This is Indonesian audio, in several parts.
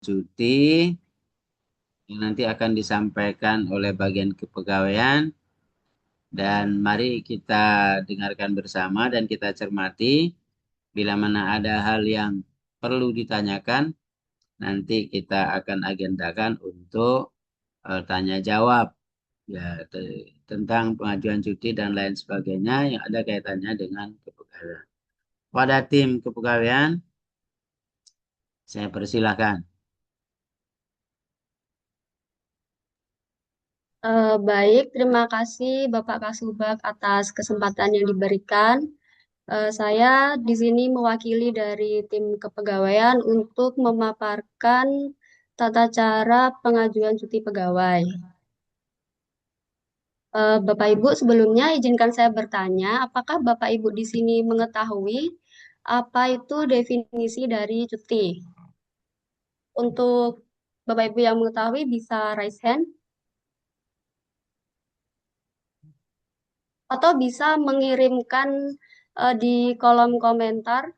cuti yang nanti akan disampaikan oleh bagian kepegawaian dan mari kita dengarkan bersama dan kita cermati bila mana ada hal yang perlu ditanyakan nanti kita akan agendakan untuk tanya jawab ya tentang pengajuan cuti dan lain sebagainya yang ada kaitannya dengan kepegawaian. Pada tim kepegawaian, saya persilahkan. Baik, terima kasih Bapak Kasubag atas kesempatan yang diberikan. Saya di sini mewakili dari tim kepegawaian untuk memaparkan tata cara pengajuan cuti pegawai. Bapak Ibu, sebelumnya izinkan saya bertanya, apakah Bapak Ibu di sini mengetahui apa itu definisi dari cuti? Untuk Bapak Ibu yang mengetahui bisa raise hand atau bisa mengirimkan di kolom komentar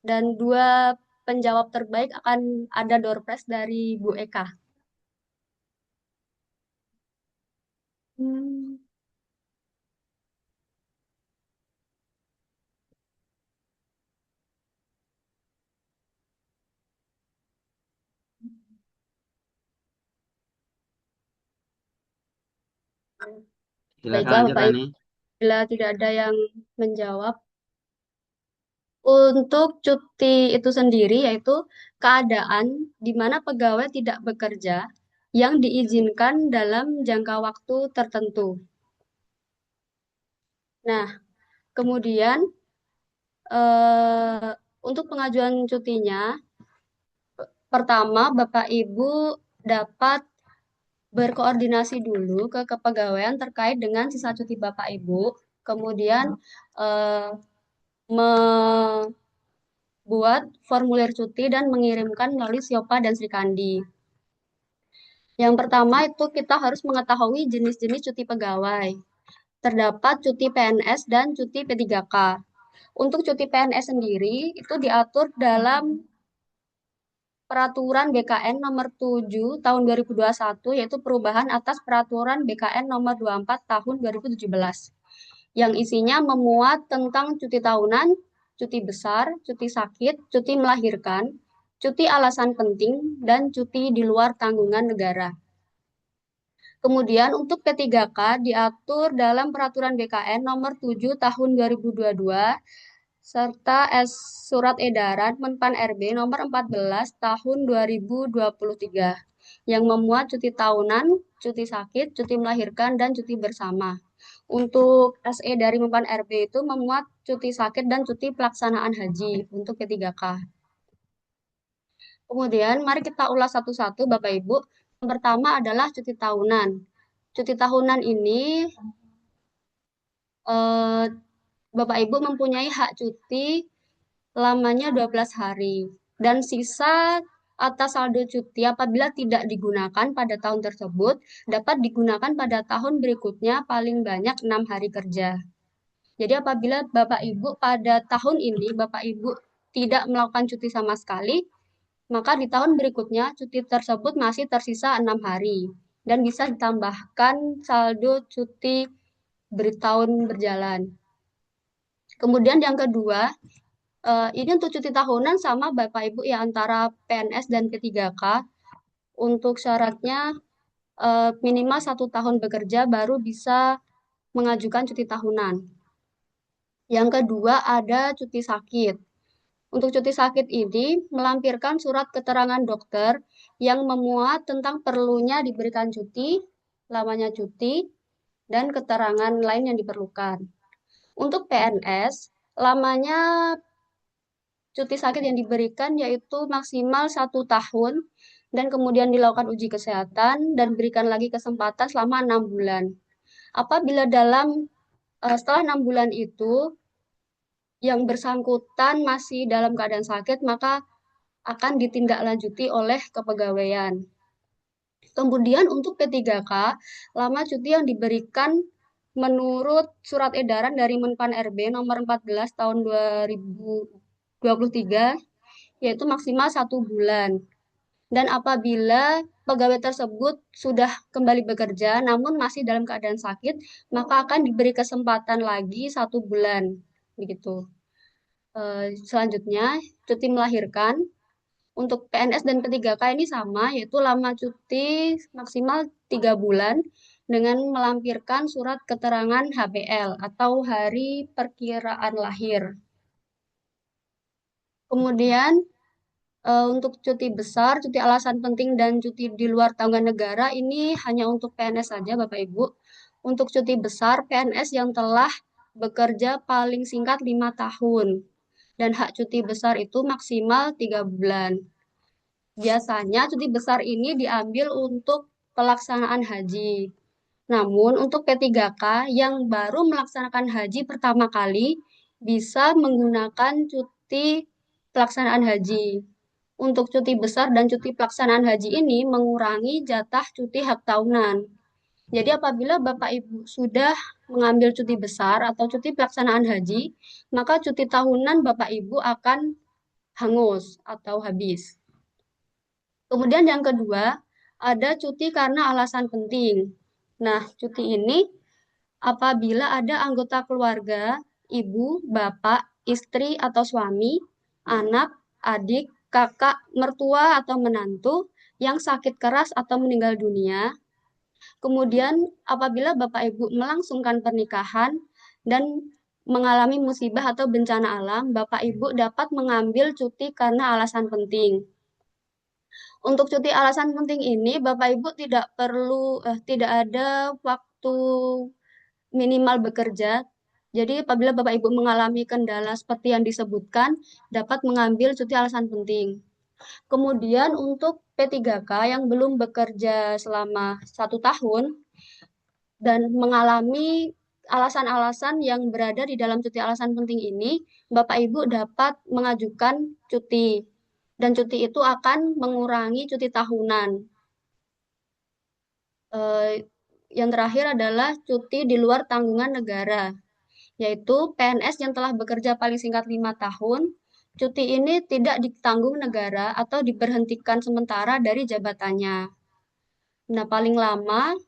dan dua penjawab terbaik akan ada door prize dari Bu Eka. Hmm, Silakan Baiklah lanjut Bapak Ibu, Rani. bila tidak ada yang menjawab, untuk cuti itu sendiri yaitu keadaan di mana pegawai tidak bekerja yang diizinkan dalam jangka waktu tertentu. Nah, kemudian untuk pengajuan cutinya, pertama Bapak Ibu dapat berkoordinasi dulu ke kepegawaian terkait dengan sisa cuti Bapak Ibu, kemudian eh, membuat formulir cuti dan mengirimkan melalui Siopa dan Srikandi. Yang pertama itu kita harus mengetahui jenis-jenis cuti pegawai. Terdapat cuti PNS dan cuti P3K. Untuk cuti PNS sendiri itu diatur dalam Peraturan BKN Nomor 7 Tahun 2021 yaitu perubahan atas Peraturan BKN Nomor 24 Tahun 2017 yang isinya memuat tentang cuti tahunan, cuti besar, cuti sakit, cuti melahirkan, cuti alasan penting, dan cuti di luar tanggungan negara. Kemudian untuk P3K diatur dalam Peraturan BKN Nomor 7 Tahun 2022 serta Surat Edaran Menpan RB Nomor 14 Tahun 2023 yang memuat cuti tahunan, cuti sakit, cuti melahirkan, dan cuti bersama. Untuk SE dari Menpan RB itu memuat cuti sakit dan cuti pelaksanaan haji untuk P3K. Kemudian mari kita ulas satu-satu Bapak Ibu. Yang pertama adalah cuti tahunan. Cuti tahunan ini eh, Bapak Ibu mempunyai hak cuti lamanya 12 hari dan sisa atas saldo cuti apabila tidak digunakan pada tahun tersebut dapat digunakan pada tahun berikutnya paling banyak 6 hari kerja. Jadi apabila Bapak Ibu pada tahun ini Bapak Ibu tidak melakukan cuti sama sekali, maka di tahun berikutnya cuti tersebut masih tersisa 6 hari dan bisa ditambahkan saldo cuti bertahun berjalan. Kemudian yang kedua, ini untuk cuti tahunan sama Bapak Ibu ya antara PNS dan P3K. Untuk syaratnya minimal 1 tahun bekerja baru bisa mengajukan cuti tahunan. Yang kedua ada cuti sakit. Untuk cuti sakit ini melampirkan surat keterangan dokter yang memuat tentang perlunya diberikan cuti, lamanya cuti, dan keterangan lain yang diperlukan. Untuk PNS, lamanya cuti sakit yang diberikan yaitu maksimal 1 tahun dan kemudian dilakukan uji kesehatan dan berikan lagi kesempatan selama 6 bulan. Apabila setelah 6 bulan itu yang bersangkutan masih dalam keadaan sakit, maka akan ditindaklanjuti oleh kepegawaian. Kemudian untuk P3K, lama cuti yang diberikan menurut surat edaran dari Menpan RB nomor 14 tahun 2023 yaitu maksimal 1 bulan. Dan apabila pegawai tersebut sudah kembali bekerja namun masih dalam keadaan sakit, maka akan diberi kesempatan lagi 1 bulan. Begitu. Selanjutnya, cuti melahirkan. Untuk PNS dan P3K ini sama, yaitu lama cuti maksimal 3 bulan dengan melampirkan surat keterangan HPL atau hari perkiraan lahir. Kemudian untuk cuti besar, cuti alasan penting dan cuti di luar tanggungan negara ini hanya untuk PNS saja, Bapak Ibu. Untuk cuti besar, PNS yang telah bekerja paling singkat 5 tahun. Dan hak cuti besar itu maksimal 3 bulan. Biasanya cuti besar ini diambil untuk pelaksanaan haji. Namun untuk P3K yang baru melaksanakan haji pertama kali bisa menggunakan cuti pelaksanaan haji. Untuk cuti besar dan cuti pelaksanaan haji ini mengurangi jatah cuti hak tahunan. Jadi apabila Bapak Ibu sudah mengambil cuti besar atau cuti pelaksanaan haji, maka cuti tahunan Bapak Ibu akan hangus atau habis. Kemudian yang kedua, ada cuti karena alasan penting. Nah, cuti ini apabila ada anggota keluarga, ibu, bapak, istri atau suami, anak, adik, kakak, mertua atau menantu yang sakit keras atau meninggal dunia. Kemudian apabila Bapak Ibu melangsungkan pernikahan dan mengalami musibah atau bencana alam, Bapak Ibu dapat mengambil cuti karena alasan penting. Untuk cuti alasan penting ini, Bapak Ibu tidak ada waktu minimal bekerja. Jadi apabila Bapak Ibu mengalami kendala seperti yang disebutkan, dapat mengambil cuti alasan penting. Kemudian untuk P3K yang belum bekerja selama 1 tahun dan mengalami alasan-alasan yang berada di dalam cuti alasan penting ini, Bapak Ibu dapat mengajukan cuti. Dan cuti itu akan mengurangi cuti tahunan. Eh, yang terakhir adalah cuti di luar tanggungan negara, yaitu PNS yang telah bekerja paling singkat 5 tahun. Cuti ini tidak ditanggung negara atau diberhentikan sementara dari jabatannya. Nah, paling lama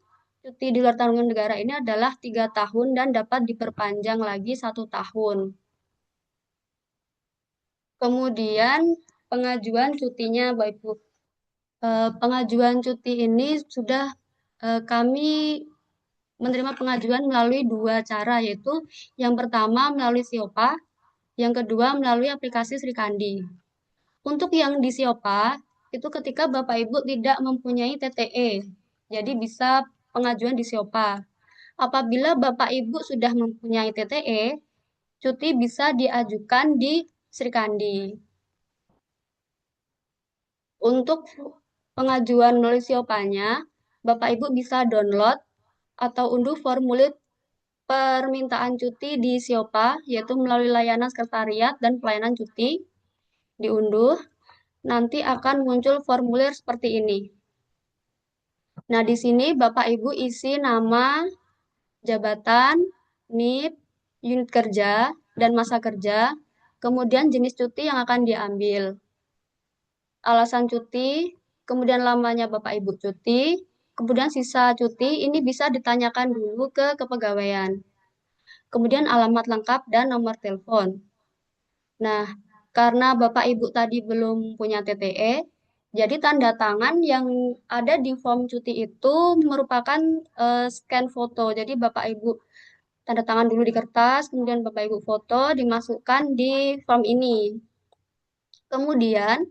cuti di luar tanggungan negara ini adalah 3 tahun dan dapat diperpanjang lagi 1 tahun. Kemudian pengajuan cutinya, Bapak Ibu. Pengajuan cuti ini sudah kami menerima pengajuan melalui 2 cara, yaitu yang pertama melalui Siopa, yang kedua melalui aplikasi Srikandi. Untuk yang di Siopa, itu ketika Bapak Ibu tidak mempunyai TTE, jadi bisa pengajuan di Siopa. Apabila Bapak Ibu sudah mempunyai TTE, cuti bisa diajukan di Srikandi. Untuk pengajuan melalui Siopanya, Bapak Ibu bisa download atau unduh formulir permintaan cuti di Siopa, yaitu melalui layanan sekretariat dan pelayanan cuti. Diunduh, nanti akan muncul formulir seperti ini. Nah, di sini Bapak Ibu isi nama, jabatan, NIP, unit kerja, dan masa kerja, kemudian jenis cuti yang akan diambil, alasan cuti, kemudian lamanya Bapak Ibu cuti, kemudian sisa cuti ini bisa ditanyakan dulu ke kepegawaian. Kemudian alamat lengkap dan nomor telepon. Nah, karena Bapak Ibu tadi belum punya TTE, jadi tanda tangan yang ada di form cuti itu merupakan scan foto. Jadi Bapak Ibu tanda tangan dulu di kertas, kemudian Bapak Ibu foto, dimasukkan di form ini. Kemudian,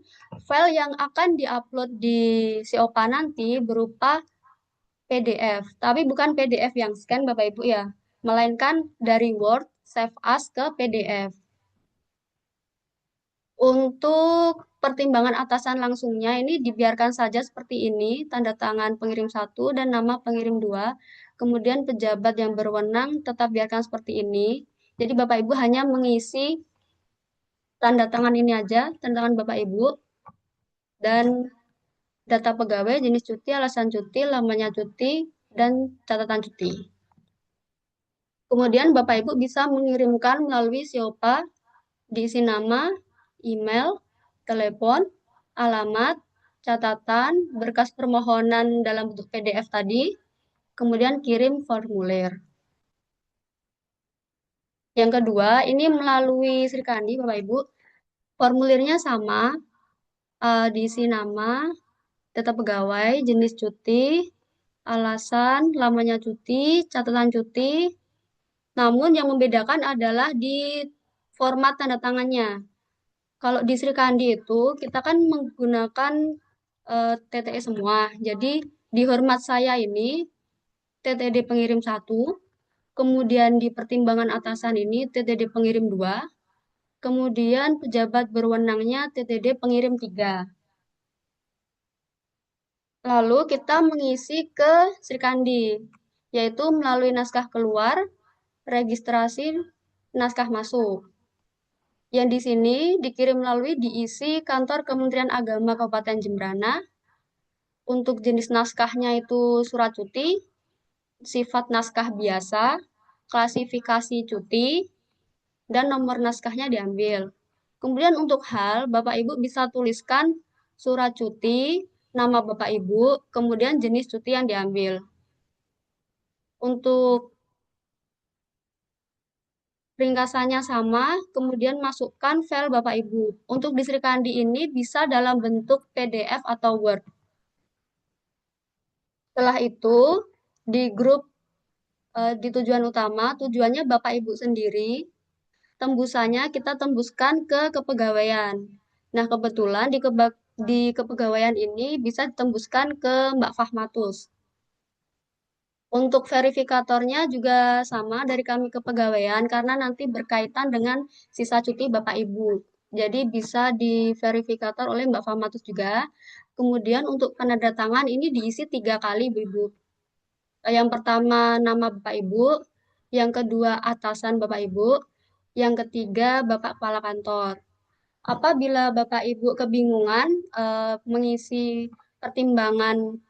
file yang akan diupload di Siopa nanti berupa PDF, tapi bukan PDF yang scan Bapak Ibu ya, melainkan dari Word, save as ke PDF. Untuk pertimbangan atasan langsungnya ini dibiarkan saja seperti ini, tanda tangan pengirim 1 dan nama pengirim 2. Kemudian pejabat yang berwenang tetap biarkan seperti ini. Jadi Bapak Ibu hanya mengisi tanda tangan ini aja, tanda tangan Bapak Ibu, dan data pegawai, jenis cuti, alasan cuti, lamanya cuti, dan catatan cuti. Kemudian Bapak Ibu bisa mengirimkan melalui Siopa, diisi nama, email, telepon, alamat, catatan, berkas permohonan dalam bentuk PDF tadi, kemudian kirim formulir. Yang kedua, ini melalui Sri Kandi, Bapak Ibu. Formulirnya sama, diisi nama, data pegawai, jenis cuti, alasan, lamanya cuti, catatan cuti. Namun yang membedakan adalah di format tanda tangannya. Kalau di Sri Kandi itu kita kan menggunakan TTE semua. Jadi di hormat saya ini TTD pengirim satu, kemudian di pertimbangan atasan ini TTD pengirim 2, kemudian pejabat berwenangnya TTD pengirim 3. Lalu kita mengisi ke Sri Kandi, yaitu melalui naskah keluar, registrasi, naskah masuk. Yang di sini dikirim melalui diisi kantor Kementerian Agama Kabupaten Jembrana. Untuk jenis naskahnya itu surat cuti, sifat naskah biasa, klasifikasi cuti, dan nomor naskahnya diambil. Kemudian untuk hal, Bapak Ibu bisa tuliskan surat cuti, nama Bapak Ibu, kemudian jenis cuti yang diambil. Untuk ringkasannya sama, kemudian masukkan file Bapak Ibu. Untuk di Sri Kandi ini bisa dalam bentuk PDF atau Word. Setelah itu, di grup di tujuan utama, tujuannya Bapak Ibu sendiri, tembusannya kita tembuskan ke kepegawaian. Nah, kebetulan di kepegawaian ini bisa ditembuskan ke Mbak Fahmatus. Untuk verifikatornya juga sama dari kami kepegawaian karena nanti berkaitan dengan sisa cuti Bapak Ibu. Jadi bisa diverifikator oleh Mbak Fahmatus juga. Kemudian untuk penandatangan ini diisi 3 kali, Bu. Yang pertama nama Bapak Ibu, yang kedua atasan Bapak Ibu, yang ketiga Bapak Kepala Kantor. Apabila Bapak Ibu kebingungan mengisi pertimbangan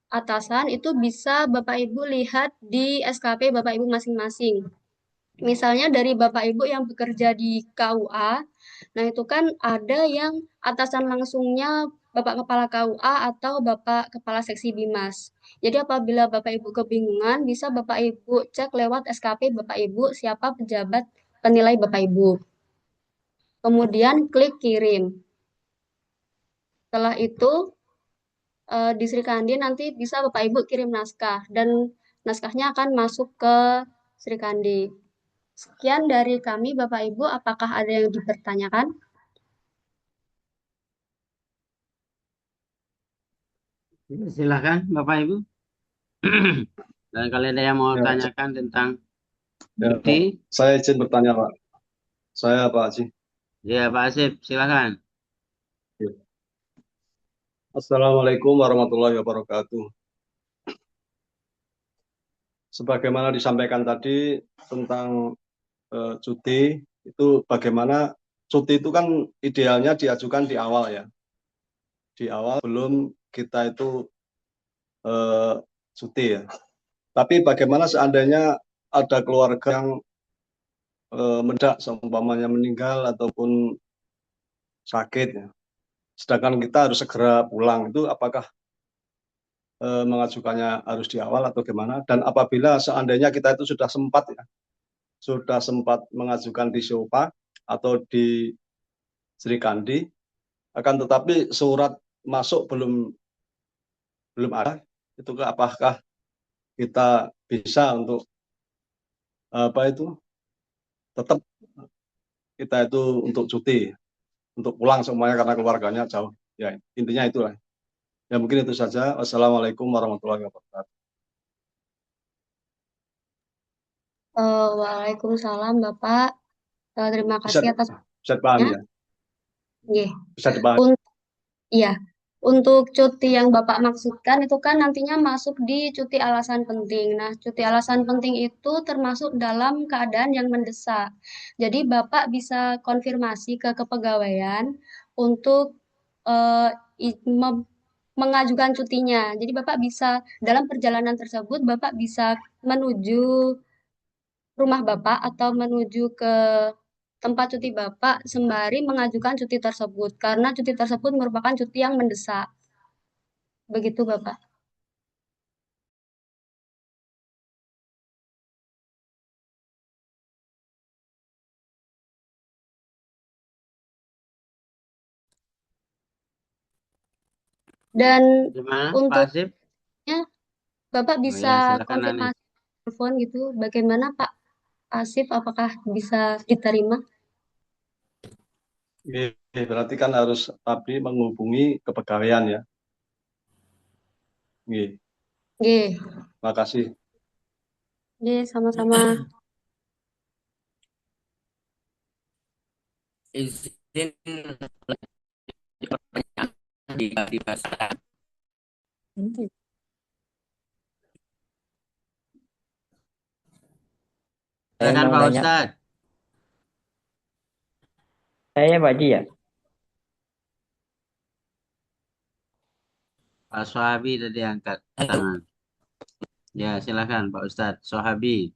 atasan, itu bisa Bapak Ibu lihat di SKP Bapak Ibu masing-masing. Misalnya dari Bapak Ibu yang bekerja di KUA, nah itu kan ada yang atasan langsungnya Bapak Kepala KUA atau Bapak Kepala Seksi Bimas. Jadi apabila Bapak Ibu kebingungan, bisa Bapak Ibu cek lewat SKP Bapak Ibu siapa pejabat penilai Bapak Ibu. Kemudian klik kirim. Setelah itu di Sri Kandi nanti bisa Bapak Ibu kirim naskah dan naskahnya akan masuk ke Sri Kandi. Sekian dari kami, Bapak Ibu. Apakah ada yang dipertanyakan? Silakan Bapak Ibu. Dan kalian ada yang mau Ya, tanyakan tentang ya, cuti? Pak. Saya izin bertanya, Pak. Saya Pak Haji. Ya, Pak Asif, silakan. Ya. Assalamualaikum warahmatullahi wabarakatuh. Sebagaimana disampaikan tadi tentang cuti, itu bagaimana cuti itu kan idealnya diajukan di awal ya. Di awal sebelum kita itu cuti ya. Tapi bagaimana seandainya ada keluarga yang mendak, seumpamanya meninggal ataupun sakit ya. Sedangkan kita harus segera pulang, itu apakah mengajukannya harus di awal atau gimana? Dan apabila seandainya kita itu sudah sempat mengajukan di SYOPA atau di Sri Kandi, akan tetapi surat masuk belum ada, itu apakah kita bisa untuk apa itu tetap kita itu untuk cuti, untuk pulang semuanya karena keluarganya jauh. Ya, intinya itulah. Ya mungkin itu saja. Wassalamualaikum warahmatullahi wabarakatuh. Waalaikumsalam, Bapak. Terima Bisa kasih atas bisa dipahami pertanyaannya. ya? Nggih. Bisa dipahami. Iya, untuk cuti yang Bapak maksudkan itu kan nantinya masuk di cuti alasan penting. Nah, cuti alasan penting itu termasuk dalam keadaan yang mendesak. Jadi Bapak bisa konfirmasi ke kepegawaian untuk eh, mengajukan cutinya. Jadi Bapak bisa dalam perjalanan tersebut Bapak bisa menuju rumah Bapak atau menuju ke tempat cuti Bapak sembari mengajukan cuti tersebut karena cuti tersebut merupakan cuti yang mendesak. Begitu Bapak. Dan Gimana, Pak untuknya Asif? Bapak Oh bisa ya, silakan Nani. konfirmasi telepon gitu. Bagaimana Pak Asif, apakah bisa diterima? Oke, berarti kan harus tapi menghubungi kepegawaian ya. Oke, Oke, makasih. oke, sama-sama. Izin di pasar. Saya Silakan mau Pak nanya, Ustadz. saya Pak Haji ya? Pak Sohabi tadi angkat tangan. Ya, silakan Pak Ustadz. Sohabi.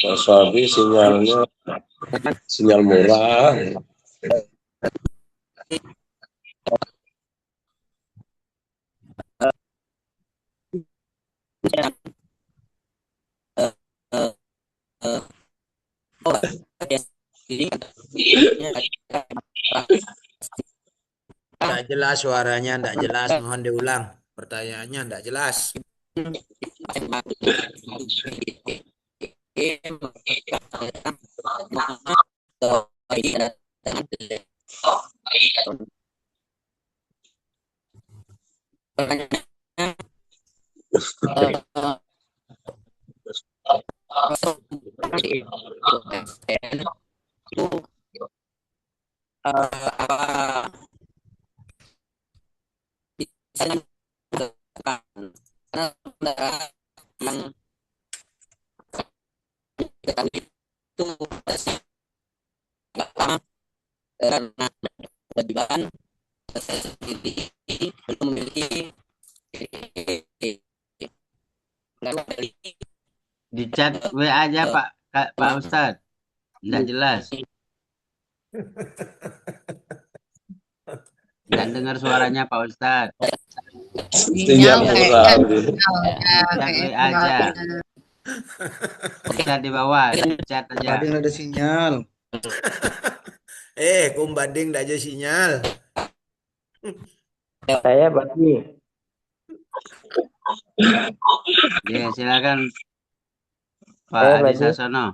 Mas Fabi sinyalnya sinyal murah. Tidak jelas suaranya, tidak jelas. Mohon diulang. Pertanyaannya tidak jelas. Di chat WA aja Pak Ustadz. Tidak jelas. Tidak dengar suaranya Pak Ustadz. Sinyal murah. Chat WA aja. Chat di bawah. Chat aja. Bading ada sinyal. Kum Bading tidak ada sinyal. Saya Pak Haji. Ya, silakan Pak Saya Pak Adi Haji. Sasono.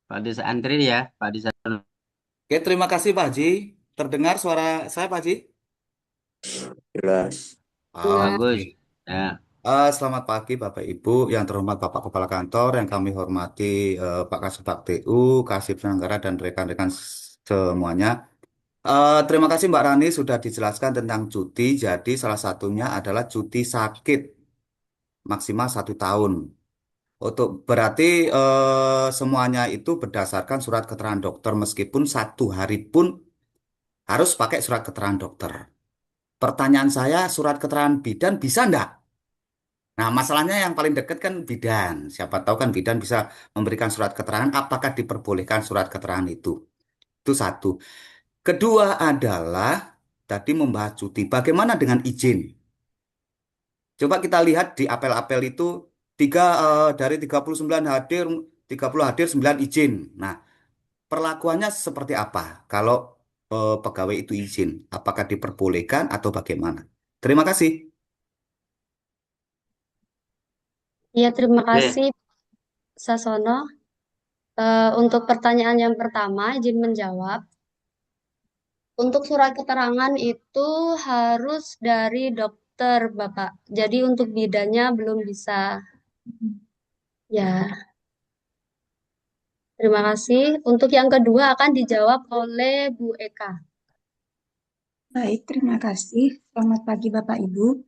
Pak Adi antri ya, Pak Adi Sasono. Oke, terima kasih Pak Haji. Terdengar suara saya Pak Haji? Jelas. Bagus. Oke. Ya. Selamat pagi Bapak Ibu, yang terhormat Bapak Kepala Kantor, yang kami hormati Pak Kasubag TU, Kasih Penyelenggara dan rekan-rekan semuanya. Terima kasih Mbak Rani sudah dijelaskan tentang cuti. Jadi salah satunya adalah cuti sakit maksimal 1 tahun. Untuk berarti semuanya itu berdasarkan surat keterangan dokter, meskipun 1 hari pun harus pakai surat keterangan dokter. Pertanyaan saya, surat keterangan bidan bisa enggak? Nah, masalahnya yang paling dekat kan bidan. Siapa tahu kan bidan bisa memberikan surat keterangan, apakah diperbolehkan surat keterangan itu. Itu satu. Kedua adalah tadi membahas cuti. Bagaimana dengan izin? Coba kita lihat di apel-apel itu dari 39 hadir, 30 hadir, 9 izin. Nah, perlakuannya seperti apa kalau pegawai itu izin? Apakah diperbolehkan atau bagaimana? Terima kasih. Ya, terima Oke. kasih Sasono. Untuk pertanyaan yang pertama, izin menjawab. Untuk surat keterangan itu harus dari dokter, Bapak. Jadi untuk bidannya belum bisa. Ya, terima kasih. Untuk yang kedua akan dijawab oleh Bu Eka. Baik, terima kasih. Selamat pagi Bapak Ibu.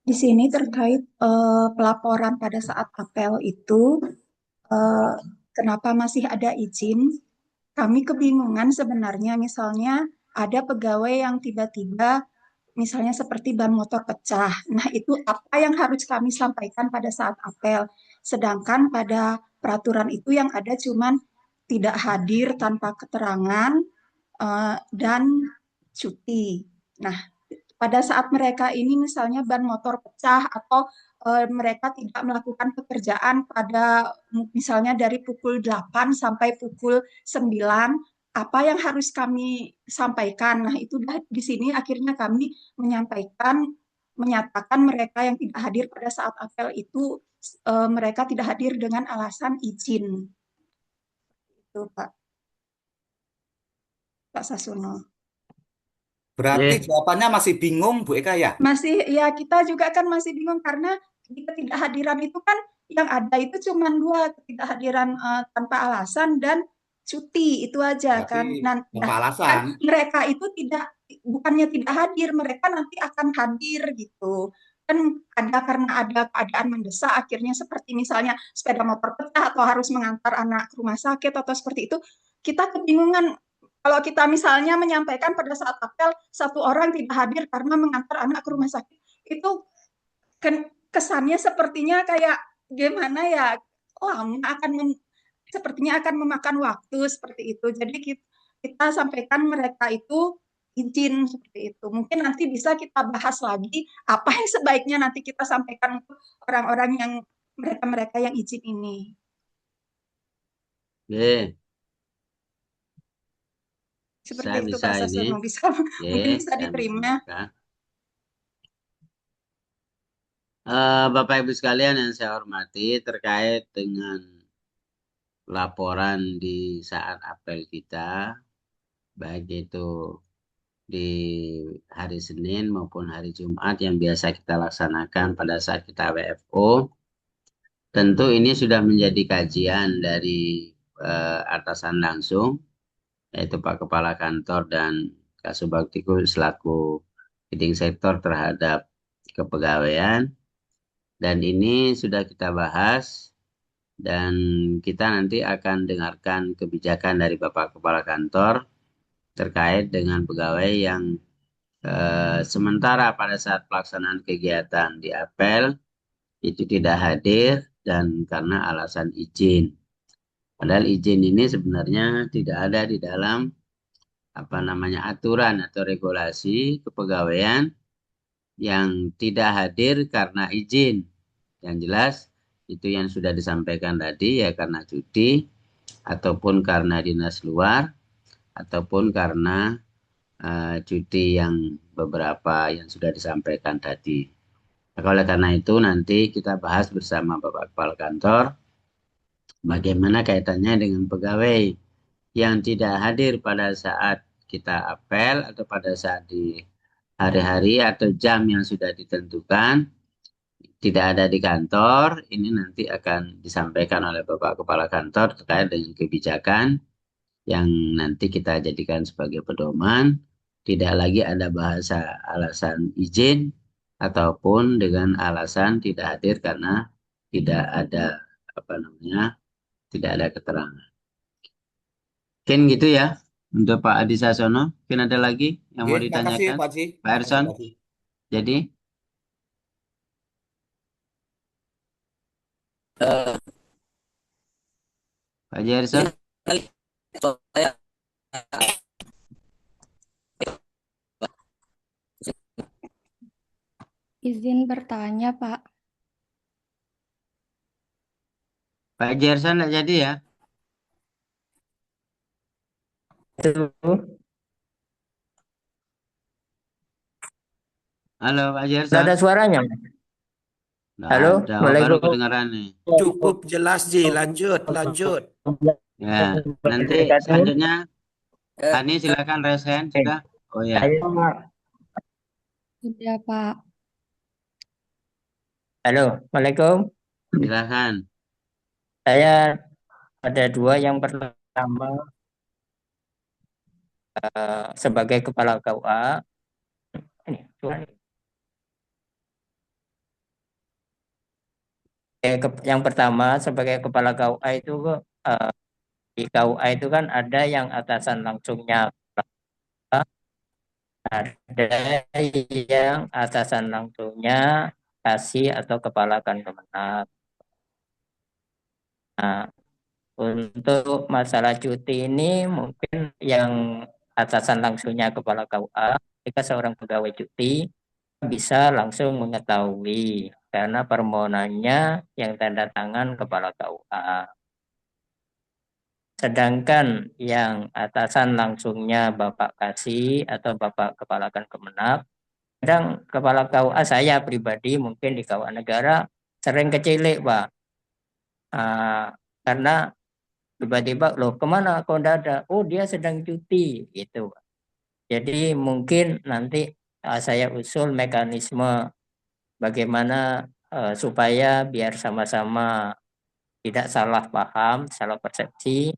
Di sini terkait pelaporan pada saat apel itu, eh, kenapa masih ada izin? Kami kebingungan sebenarnya, misalnya ada pegawai yang tiba-tiba, misalnya seperti ban motor pecah. Nah, itu apa yang harus kami sampaikan pada saat apel? Sedangkan pada peraturan itu yang ada cuman tidak hadir tanpa keterangan dan cuti. Nah, pada saat mereka ini misalnya ban motor pecah atau mereka tidak melakukan pekerjaan pada misalnya dari pukul 8 sampai pukul 9, apa yang harus kami sampaikan? Nah, itu di sini akhirnya kami menyampaikan, menyatakan mereka yang tidak hadir pada saat apel itu mereka tidak hadir dengan alasan izin. Itu Pak Sasono. Berarti Eh, jawabannya masih bingung, Bu Eka ya? Masih ya, kita juga kan masih bingung karena di ketidakhadiran itu kan yang ada itu cuma dua, ketidakhadiran tanpa alasan dan cuti itu aja Berarti kan. tanpa Dan alasan. mereka itu bukannya tidak hadir, mereka nanti akan hadir gitu. Kan ada karena ada keadaan mendesak, akhirnya seperti misalnya sepeda motor pecah atau harus mengantar anak ke rumah sakit atau seperti itu, kita kebingungan kalau kita misalnya menyampaikan pada saat apel satu orang tidak hadir karena mengantar anak ke rumah sakit, itu kesannya sepertinya kayak gimana ya, lama sepertinya akan memakan waktu seperti itu. Jadi kita sampaikan mereka itu izin seperti itu. Mungkin nanti bisa kita bahas lagi apa yang sebaiknya nanti kita sampaikan untuk orang-orang yang mereka-mereka yang izin ini. eh, Seperti saya itu bisa Pak ini. Sasono, mungkin bisa Saya diterima. menyimpulkan. Bapak Ibu sekalian yang saya hormati, terkait dengan laporan di saat apel kita, baik itu di hari Senin maupun hari Jumat yang biasa kita laksanakan pada saat kita WFO, tentu ini sudah menjadi kajian dari atasan langsung, yaitu Pak Kepala Kantor dan Kasubagtikul selaku leading sektor terhadap kepegawaian. Dan ini sudah kita bahas dan kita nanti akan dengarkan kebijakan dari Bapak Kepala Kantor terkait dengan pegawai yang sementara pada saat pelaksanaan kegiatan di apel itu tidak hadir dan karena alasan izin. Padahal izin ini sebenarnya tidak ada di dalam aturan atau regulasi kepegawaian yang tidak hadir karena izin. Yang jelas itu yang sudah disampaikan tadi ya karena cuti ataupun karena dinas luar ataupun karena cuti yang beberapa yang sudah disampaikan tadi. Nah, oleh karena itu nanti kita bahas bersama Bapak Kepala Kantor bagaimana kaitannya dengan pegawai yang tidak hadir pada saat kita apel atau pada saat di hari-hari atau jam yang sudah ditentukan tidak ada di kantor, ini nanti akan disampaikan oleh Bapak Kepala Kantor terkait dengan kebijakan yang nanti kita jadikan sebagai pedoman. Tidak lagi ada bahasa alasan izin ataupun dengan alasan tidak hadir karena tidak ada tidak ada keterangan. Mungkin gitu ya untuk Pak Adi Sasono. Mungkin ada lagi yang Oke, mau terima kasih ditanyakan, Pak Haji. Pak Terima kasih Erson. Pak Haji. Jadi, Eh, Pak Haji ini Erson. saya Izin bertanya, Pak. Pak Haji Erson nggak jadi ya? Itu Halo Pak Haji nggak Erson. ada suaranya. Nggak Halo, ada, oh, baru Assalamualaikum. kedengaran nih. Cukup jelas, Ji. Lanjut, lanjut. Ya, nanti selanjutnya Hani silakan raise hand sudah. Oh ya, Saya, Sudah, Pak. halo, Assalamualaikum. silakan. Saya ada dua. Yang pertama, sebagai kepala KUA, ini, suara. Yang pertama sebagai kepala KUA itu di KUA itu kan ada yang atasan langsungnya, ada yang atasan langsungnya kasih atau kepala Kemenag. Nah, untuk masalah cuti ini mungkin yang atasan langsungnya kepala KUA, jika seorang pegawai cuti bisa langsung mengetahui karena permohonannya yang tanda tangan kepala KUA. Sedangkan yang atasan langsungnya Bapak Kasih atau Bapak Kepala Kemenag, kadang kepala KUA saya pribadi mungkin di KUA negara sering kecilik, Pak. Karena tiba-tiba, loh kemana kok tidak ada? Oh dia sedang cuti, gitu. Jadi mungkin nanti saya usul mekanisme bagaimana supaya biar sama-sama tidak salah paham, salah persepsi.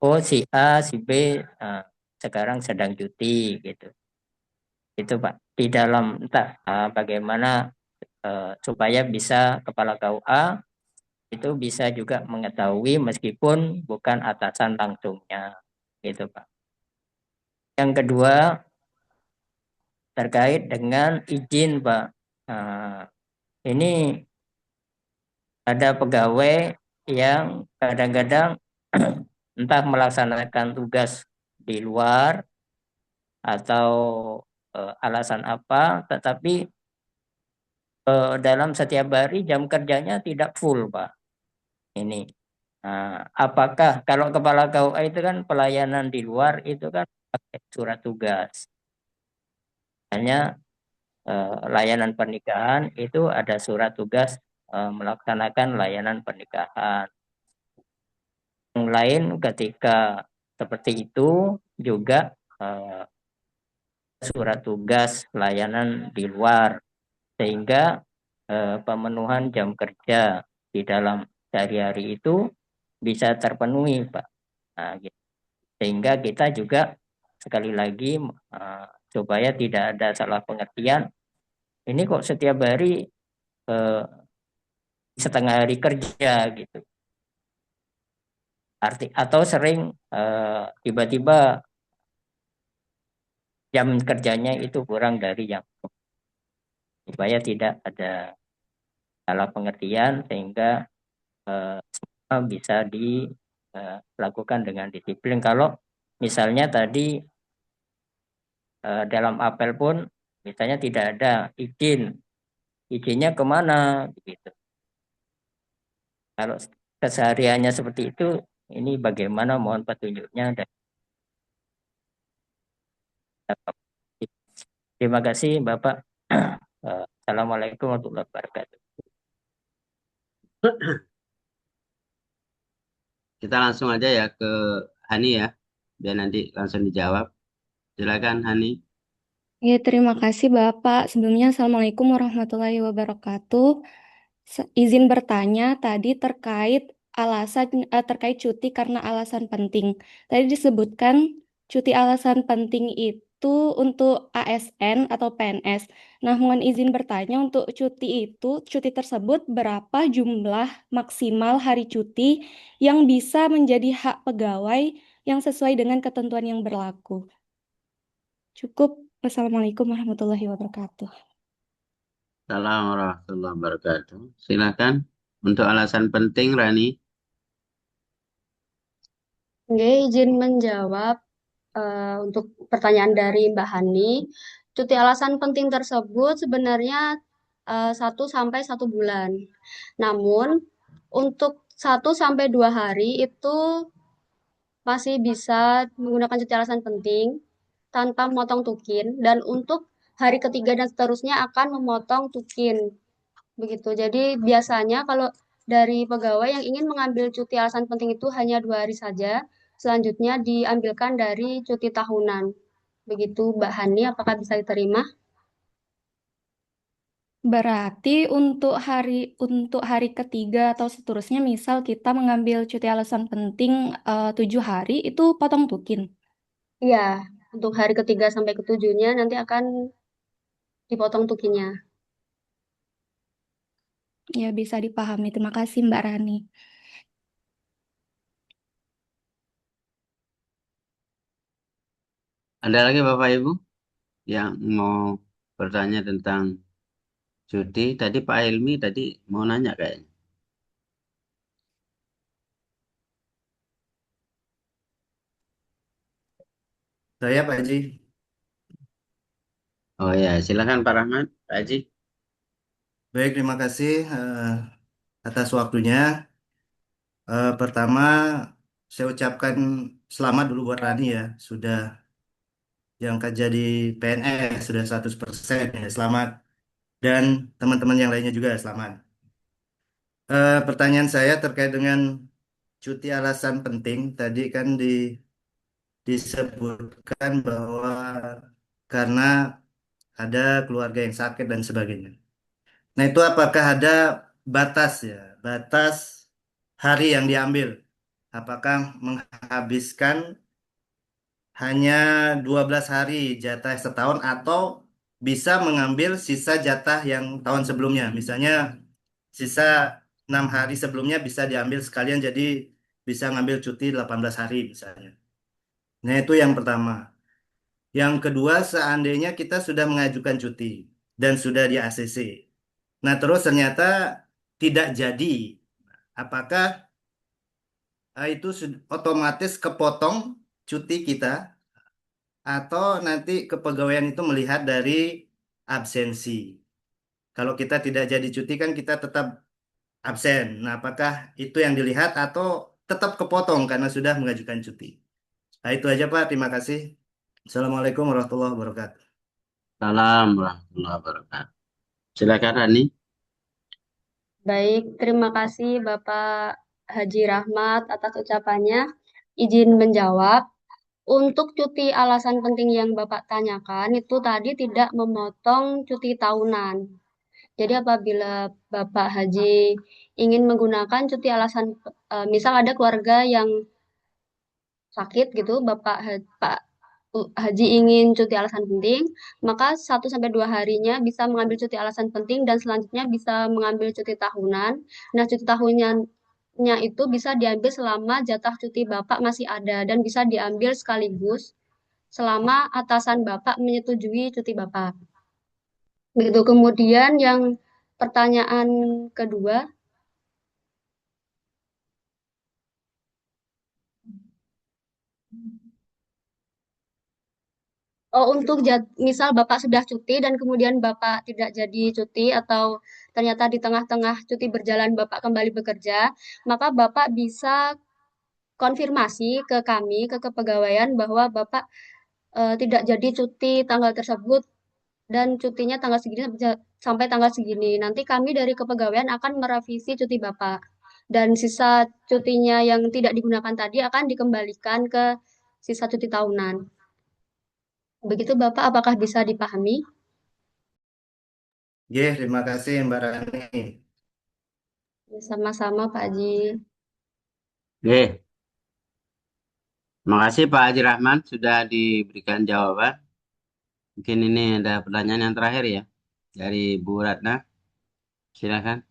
Oh si A, si B sekarang sedang cuti gitu. Itu Pak. Di dalam entah bagaimana supaya bisa kepala KUA itu bisa juga mengetahui meskipun bukan atasan langsungnya gitu Pak. Yang kedua terkait dengan izin Pak. Ini ada pegawai yang kadang-kadang entah melaksanakan tugas di luar atau alasan apa, tetapi dalam setiap hari jam kerjanya tidak full, Pak. Ini, apakah kalau kepala KUA itu kan pelayanan di luar itu kan pakai surat tugas, hanya layanan pernikahan itu ada surat tugas melaksanakan layanan pernikahan. Yang lain ketika seperti itu juga surat tugas layanan di luar, sehingga pemenuhan jam kerja di dalam sehari-hari itu bisa terpenuhi, Pak. Nah, gitu. Sehingga kita juga sekali lagi supaya tidak ada salah pengertian, ini kok setiap hari setengah hari kerja gitu. Atau sering tiba-tiba jam kerjanya itu kurang dari yang, supaya tidak ada salah pengertian sehingga semua bisa dilakukan dengan disiplin. Kalau misalnya tadi dalam apel pun misalnya tidak ada izinnya kemana gitu. Kalau kesehariannya seperti itu, ini bagaimana, mohon petunjuknya. Terima kasih Bapak. Assalamualaikum warahmatullahi wabarakatuh. Kita langsung aja ya ke Hani ya, biar nanti langsung dijawab. Silakan Hani. Ya, terima kasih Bapak. Sebelumnya, Assalamualaikum warahmatullahi wabarakatuh. Izin bertanya tadi terkait cuti karena alasan penting. Tadi disebutkan cuti alasan penting itu untuk ASN atau PNS. Nah, mohon izin bertanya untuk cuti tersebut berapa jumlah maksimal hari cuti yang bisa menjadi hak pegawai yang sesuai dengan ketentuan yang berlaku. Cukup. Wassalamualaikum warahmatullahi wabarakatuh. Assalamualaikum warahmatullahi wabarakatuh. Silakan untuk alasan penting Rani. Oke, izin menjawab untuk pertanyaan dari Mbak Hani. Cuti alasan penting tersebut sebenarnya 1 sampai 1 bulan. Namun, untuk 1 sampai 2 hari itu masih bisa menggunakan cuti alasan penting tanpa memotong tukin. Dan untuk hari ketiga dan seterusnya akan memotong tukin. Begitu. Jadi biasanya kalau dari pegawai yang ingin mengambil cuti alasan penting itu hanya 2 hari saja, selanjutnya diambilkan dari cuti tahunan. Begitu, Mbak Hani, apakah bisa diterima? Berarti untuk hari ketiga atau seterusnya, misal kita mengambil cuti alasan penting 7 hari, itu potong tukin. Iya, untuk hari ketiga sampai ketujuhnya nanti akan dipotong tukinnya. Ya, bisa dipahami. Terima kasih Mbak Rani. Ada lagi Bapak Ibu yang mau bertanya tentang cuti? Tadi Pak Hilmi tadi mau nanya kayaknya. Saya Pak Haji. Oh ya, silakan Pak Rahman, Pak Haji. Baik, terima kasih atas waktunya. Pertama, saya ucapkan selamat dulu buat Rani ya, sudah diangkat jadi PNS, sudah 100% ya, selamat. Dan teman-teman yang lainnya juga selamat. Pertanyaan saya terkait dengan cuti alasan penting, tadi kan disebutkan bahwa karena ada keluarga yang sakit dan sebagainya. Nah, itu apakah ada batas ya, batas hari yang diambil? Apakah menghabiskan hanya 12 hari jatah setahun atau bisa mengambil sisa jatah yang tahun sebelumnya? Misalnya sisa 6 hari sebelumnya bisa diambil sekalian jadi bisa ngambil cuti 18 hari misalnya. Nah, itu yang pertama. Yang kedua, seandainya kita sudah mengajukan cuti dan sudah di ACC. Nah, terus ternyata tidak jadi. Apakah itu otomatis kepotong cuti kita atau nanti kepegawaian itu melihat dari absensi? Kalau kita tidak jadi cuti kan kita tetap absen. Nah, apakah itu yang dilihat atau tetap kepotong karena sudah mengajukan cuti? Nah, itu aja Pak. Terima kasih. Assalamualaikum warahmatullahi wabarakatuh. Salam warahmatullahi wabarakatuh. Silakan Rani. Baik, terima kasih Bapak Haji Rahmat atas ucapannya. Izin menjawab. Untuk cuti alasan penting yang Bapak tanyakan itu tadi tidak memotong cuti tahunan. Jadi apabila Bapak Haji ingin menggunakan cuti alasan, misal ada keluarga yang sakit gitu, Pak Haji ingin cuti alasan penting, maka 1 sampai 2 harinya bisa mengambil cuti alasan penting dan selanjutnya bisa mengambil cuti tahunan. Nah, cuti tahunannya itu bisa diambil selama jatah cuti Bapak masih ada dan bisa diambil sekaligus selama atasan Bapak menyetujui cuti Bapak. Begitu. Kemudian yang pertanyaan kedua, oh, untuk misal Bapak sudah cuti dan kemudian Bapak tidak jadi cuti atau ternyata di tengah-tengah cuti berjalan Bapak kembali bekerja, maka Bapak bisa konfirmasi ke kami, ke kepegawaian bahwa Bapak tidak jadi cuti tanggal tersebut dan cutinya tanggal segini sampai tanggal segini. Nanti kami dari kepegawaian akan merevisi cuti Bapak. Dan sisa cutinya yang tidak digunakan tadi akan dikembalikan ke sisa cuti tahunan. Begitu Bapak, apakah bisa dipahami? Terima kasih Mbak Rani. Sama-sama Pak Haji. Oke. Terima kasih Pak Haji Rahman sudah diberikan jawaban. Mungkin ini ada pertanyaan yang terakhir ya dari Bu Ratna. Silakan.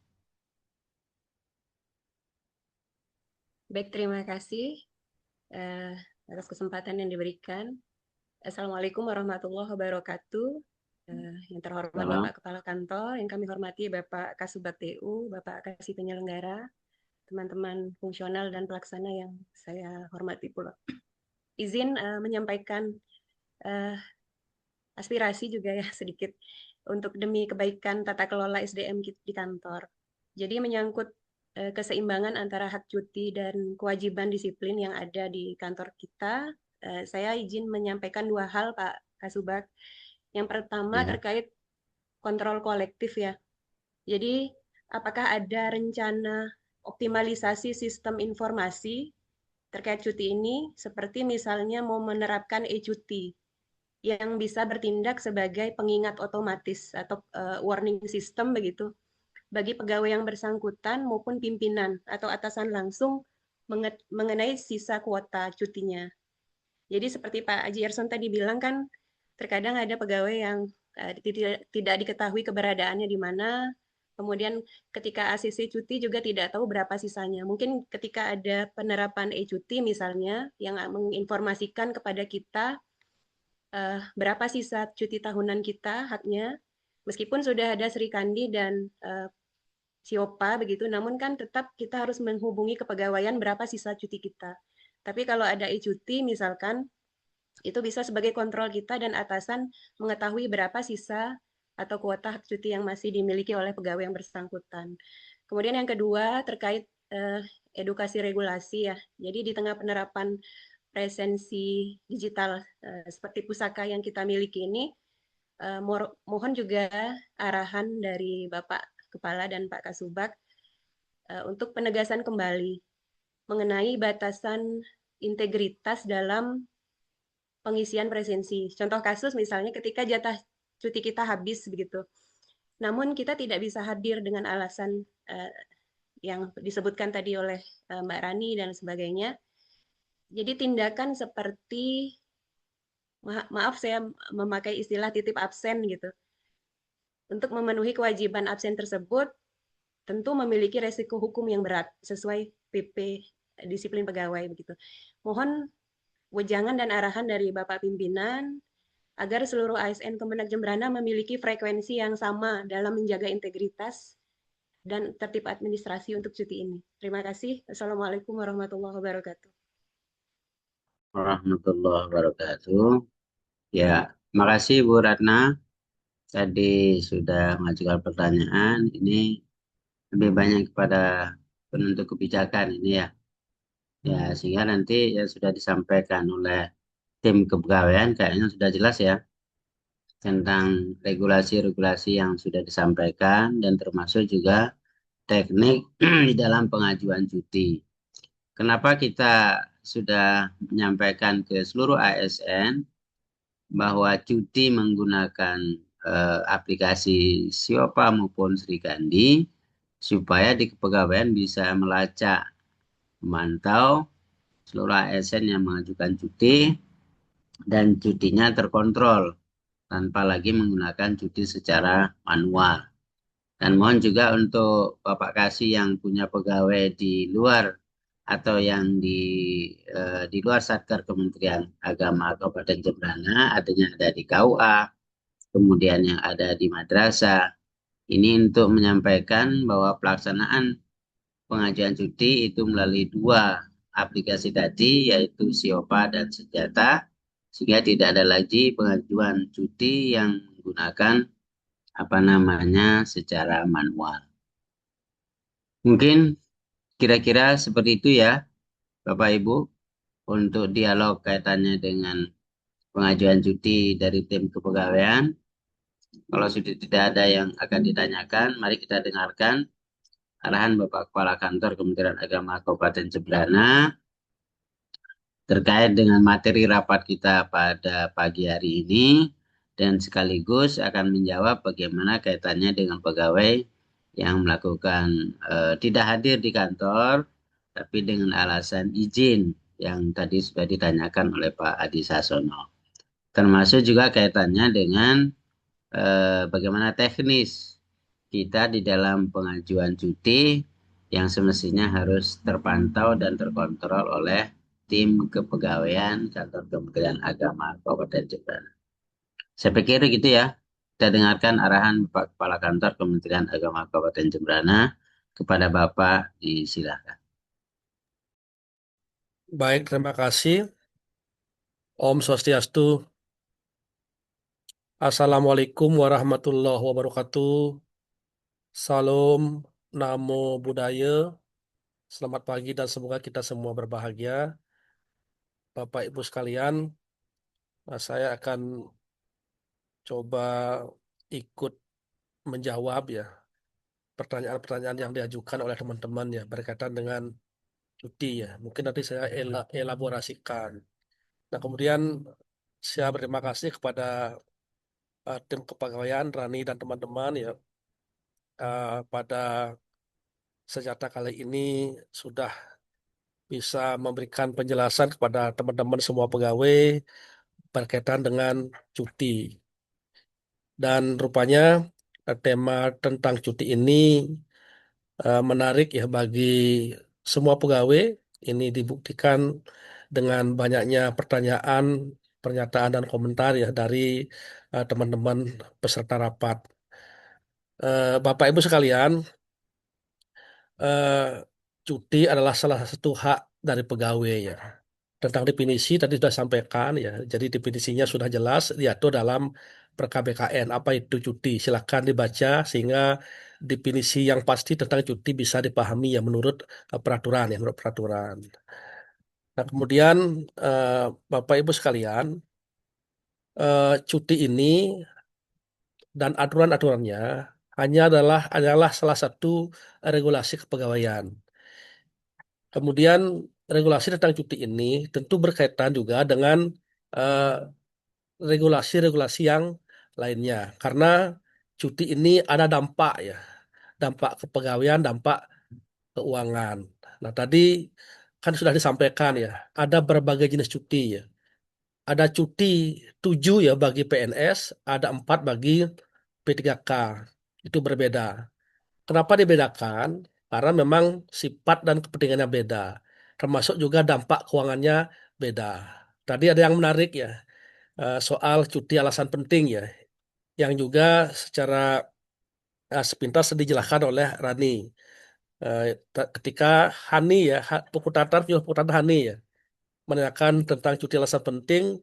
Baik, terima kasih atas kesempatan yang diberikan. Assalamualaikum warahmatullahi wabarakatuh. Yang terhormat Salam. Bapak Kepala Kantor, yang kami hormati Bapak Kasubag TU, Bapak Kasih Penyelenggara, teman-teman fungsional dan pelaksana yang saya hormati pula. Izin menyampaikan aspirasi juga ya sedikit untuk demi kebaikan tata kelola SDM di kantor. Jadi menyangkut keseimbangan antara hak cuti dan kewajiban disiplin yang ada di kantor kita, saya izin menyampaikan 2 hal Pak Kasubag. Yang pertama terkait kontrol kolektif ya. Jadi apakah ada rencana optimalisasi sistem informasi terkait cuti ini, seperti misalnya mau menerapkan e-cuti yang bisa bertindak sebagai pengingat otomatis atau warning system begitu bagi pegawai yang bersangkutan maupun pimpinan atau atasan langsung mengenai sisa kuota cutinya. Jadi seperti Pak Haji Erson tadi bilang kan, terkadang ada pegawai yang tidak diketahui keberadaannya di mana, Kemudian ketika ACC cuti juga tidak tahu berapa sisanya. Mungkin ketika ada penerapan e-cuti misalnya yang menginformasikan kepada kita berapa sisa cuti tahunan kita haknya, meskipun sudah ada Sri Kandi dan Siopa begitu, namun kan tetap kita harus menghubungi kepegawaian berapa sisa cuti kita. Tapi kalau ada e-cuti misalkan, itu bisa sebagai kontrol kita dan atasan mengetahui berapa sisa atau kuota hak cuti yang masih dimiliki oleh pegawai yang bersangkutan. Kemudian yang kedua terkait edukasi regulasi ya. Jadi di tengah penerapan presensi digital seperti pusaka yang kita miliki ini, mohon juga arahan dari Bapak Kepala dan Pak Kasubag untuk penegasan kembali mengenai batasan integritas dalam pengisian presensi. Contoh kasus misalnya ketika jatah cuti kita habis begitu. Namun kita tidak bisa hadir dengan alasan yang disebutkan tadi oleh Mbak Rani dan sebagainya. Jadi tindakan seperti maaf saya memakai istilah titip absen gitu. Untuk memenuhi kewajiban absen tersebut tentu memiliki resiko hukum yang berat sesuai PP disiplin pegawai begitu. Mohon wejangan dan arahan dari Bapak Pimpinan agar seluruh ASN Kemenak Jembrana memiliki frekuensi yang sama dalam menjaga integritas dan tertib administrasi untuk cuti ini. Terima kasih. Assalamualaikum warahmatullahi wabarakatuh. Warahmatullahi wabarakatuh. Ya, makasih Bu Ratna. Tadi sudah mengajukan pertanyaan. Ini lebih banyak kepada penentu kebijakan ini ya. Ya, sehingga nanti ya sudah disampaikan oleh tim kepegawaian kayaknya sudah jelas ya tentang regulasi-regulasi yang sudah disampaikan dan termasuk juga teknik di dalam pengajuan cuti. Kenapa kita sudah menyampaikan ke seluruh ASN bahwa cuti menggunakan aplikasi Siopa maupun Sri Kandi supaya di kepegawaian bisa melacak, memantau seluruh ASN yang mengajukan cuti dan cutinya terkontrol tanpa lagi menggunakan cuti secara manual. Dan mohon juga untuk Bapak Kasih yang punya pegawai di luar atau yang di luar Satker Kementerian Agama Kabupaten Jembrana, artinya ada di KUA, kemudian yang ada di madrasah. Ini untuk menyampaikan bahwa pelaksanaan pengajuan cuti itu melalui dua aplikasi tadi, yaitu Siopa dan Senjata, sehingga tidak ada lagi pengajuan cuti yang menggunakan secara manual. Mungkin kira-kira seperti itu ya, Bapak Ibu, untuk dialog kaitannya dengan pengajuan cuti dari tim kepegawaian. Kalau sudah tidak ada yang akan ditanyakan, mari kita dengarkan arahan Bapak Kepala Kantor Kementerian Agama Kabupaten Jembrana terkait dengan materi rapat kita pada pagi hari ini dan sekaligus akan menjawab bagaimana kaitannya dengan pegawai yang melakukan tidak hadir di kantor tapi dengan alasan izin yang tadi sudah ditanyakan oleh Pak Adi Sasono. Termasuk juga kaitannya dengan bagaimana teknis kita di dalam pengajuan cuti yang semestinya harus terpantau dan terkontrol oleh tim kepegawaian Kantor Kementerian Agama Kabupaten Jembrana. Saya pikir gitu ya. Kita dengarkan arahan Bapak Kepala Kantor Kementerian Agama Kabupaten Jembrana kepada Bapak, disilakan. Baik, terima kasih. Om Swastiastu. Assalamualaikum warahmatullahi wabarakatuh. Salam, Namo Buddhaya. Selamat pagi dan semoga kita semua berbahagia. Bapak Ibu sekalian, saya akan coba ikut menjawab ya pertanyaan-pertanyaan yang diajukan oleh teman-teman ya berkaitan dengan cuti ya. Mungkin nanti saya elaborasikan. Nah, kemudian saya berterima kasih kepada tim kepegawaian Rani dan teman-teman ya pada senjata kali ini sudah bisa memberikan penjelasan kepada teman-teman semua pegawai berkaitan dengan cuti. Dan rupanya tema tentang cuti ini menarik ya bagi semua pegawai. Ini dibuktikan dengan banyaknya pertanyaan, pernyataan dan komentar ya dari teman-teman peserta rapat. Bapak Ibu sekalian, eh, cuti adalah salah satu hak dari pegawai ya. Tentang definisi tadi sudah sampaikan ya. Jadi definisinya sudah jelas diatur dalam Per-KBKN. Apa itu cuti? Silakan dibaca sehingga definisi yang pasti tentang cuti bisa dipahami ya menurut peraturan ya, menurut peraturan. Nah, kemudian Bapak Ibu sekalian, cuti ini dan aturan-aturannya adalah salah satu regulasi kepegawaian. Kemudian regulasi tentang cuti ini tentu berkaitan juga dengan eh, regulasi-regulasi yang lainnya. Karena cuti ini ada dampak ya, dampak kepegawaian, dampak keuangan. Nah, tadi kan sudah disampaikan ya, ada berbagai jenis cuti ya. Ada cuti 7 ya bagi PNS, ada 4 bagi P3K. Itu berbeda. Kenapa dibedakan? Karena memang sifat dan kepentingannya beda. Termasuk juga dampak keuangannya beda. Tadi ada yang menarik ya, soal cuti alasan penting ya, yang juga secara sepintas dijelaskan oleh Rani. Ketika Hani ya, Pukutatan Hani ya, menanyakan tentang cuti alasan penting,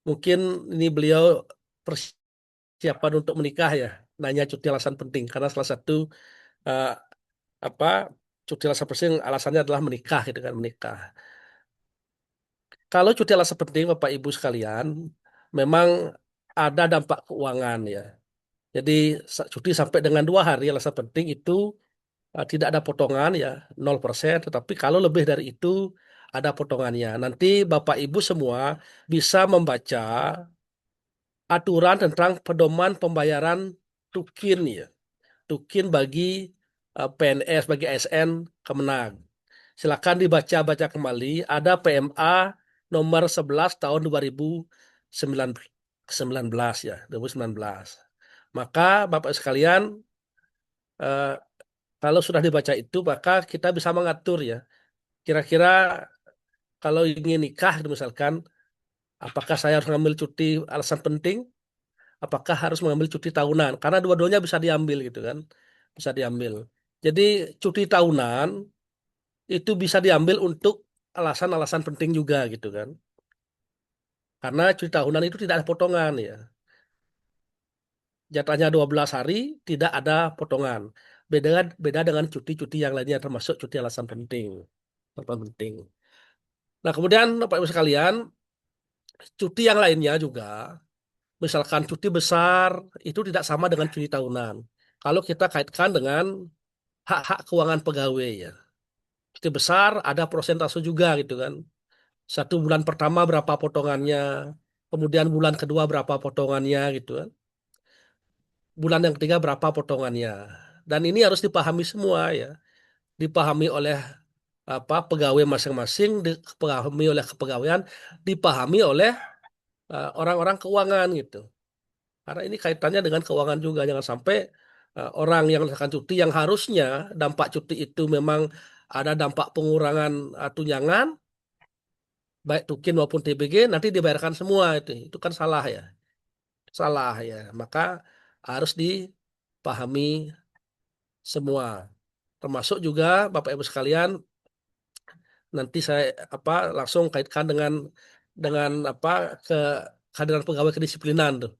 mungkin ini beliau persiapan untuk menikah ya, nanya cuti alasan penting karena salah satu eh, apa cuti alasan penting alasannya adalah menikah gitu kan, menikah. Kalau cuti alasan penting Bapak Ibu sekalian, memang ada dampak keuangan ya. Jadi cuti sampai dengan 2 hari alasan penting itu tidak ada potongan ya 0%, tetapi kalau lebih dari itu ada potongannya. Nanti Bapak Ibu semua bisa membaca aturan tentang pedoman pembayaran tukin ya. Tukin bagi PNS, bagi ASN Kemenag. Silakan dibaca-baca kembali. Ada PMA nomor 11 tahun 2019 ya, 2019. Maka Bapak sekalian, eh, kalau sudah dibaca itu, maka kita bisa mengatur ya. Kira-kira kalau ingin nikah, misalkan, apakah saya harus mengambil cuti alasan penting? Apakah harus mengambil cuti tahunan? Karena dua-duanya bisa diambil gitu kan, bisa diambil. Jadi cuti tahunan itu bisa diambil untuk alasan-alasan penting juga gitu kan. Karena cuti tahunan itu tidak ada potongan ya. Jatahnya 12 hari, tidak ada potongan. Beda beda dengan cuti-cuti yang lainnya termasuk cuti alasan penting. Alasan penting. Nah, kemudian Bapak Ibu sekalian, cuti yang lainnya juga, misalkan cuti besar itu tidak sama dengan cuti tahunan. Kalau kita kaitkan dengan hak-hak keuangan pegawai ya. Cuti besar ada persentase juga gitu kan. 1 bulan pertama berapa potongannya, kemudian bulan kedua berapa potongannya gitu kan. Bulan yang ketiga berapa potongannya. Dan ini harus dipahami semua ya. Dipahami oleh pegawai masing-masing, dipahami oleh kepegawaian, dipahami oleh orang-orang keuangan gitu. Karena ini kaitannya dengan keuangan juga. Jangan sampai orang yang melakukan cuti yang harusnya dampak cuti itu memang ada dampak pengurangan tunjangan, baik tukin maupun TBG, nanti dibayarkan semua itu kan salah ya, salah ya. Maka harus dipahami semua, termasuk juga Bapak Ibu sekalian. Nanti saya langsung kaitkan dengan kehadiran pegawai kedisiplinan tuh.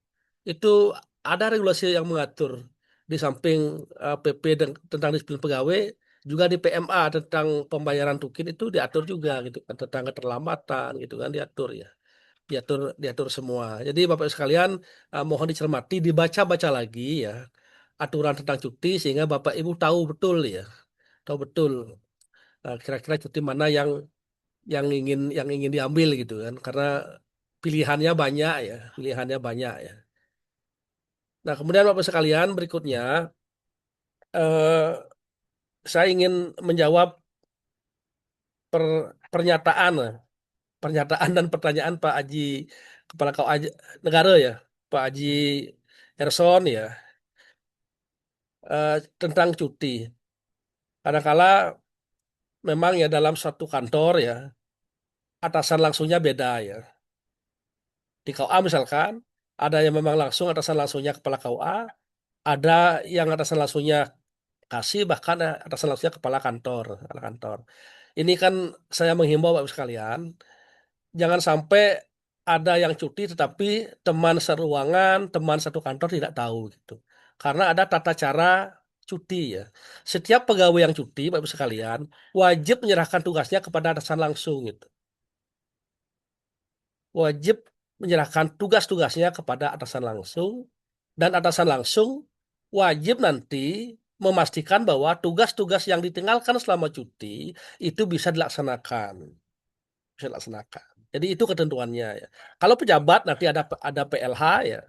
Itu ada regulasi yang mengatur di samping PP tentang disiplin pegawai, juga di PMA tentang pembayaran tukin itu diatur juga gitu kan, tentang keterlambatan gitu kan diatur ya. Diatur semua. Jadi Bapak Ibu sekalian, mohon dicermati, dibaca-baca lagi ya aturan tentang cuti sehingga Bapak Ibu tahu betul ya. Tahu betul kira-kira cuti mana yang ingin diambil gitu kan, karena pilihannya banyak ya, pilihannya banyak ya. Nah, kemudian Bapak sekalian, berikutnya eh, saya ingin menjawab pernyataan pernyataan dan pertanyaan Pak Haji Kepala KUA Negara ya, Pak Haji Erson ya. tentang cuti. Kadangkala memang ya dalam satu kantor ya atasan langsungnya beda ya. Di KUA misalkan ada yang memang langsung atasan langsungnya kepala KUA, ada yang atasan langsungnya kasih, bahkan atasan langsungnya kepala kantor. Ini kan saya menghimbau Bapak Ibu sekalian, jangan sampai ada yang cuti tetapi teman seruangan, teman satu kantor tidak tahu gitu. Karena ada tata cara cuti ya. Setiap pegawai yang cuti, Bapak Ibu sekalian, wajib menyerahkan tugasnya kepada atasan langsung gitu. Wajib menyerahkan tugas-tugasnya kepada atasan langsung, dan atasan langsung wajib nanti memastikan bahwa tugas-tugas yang ditinggalkan selama cuti itu bisa dilaksanakan. Bisa dilaksanakan. Jadi itu ketentuannya ya. Kalau pejabat nanti ada PLH ya.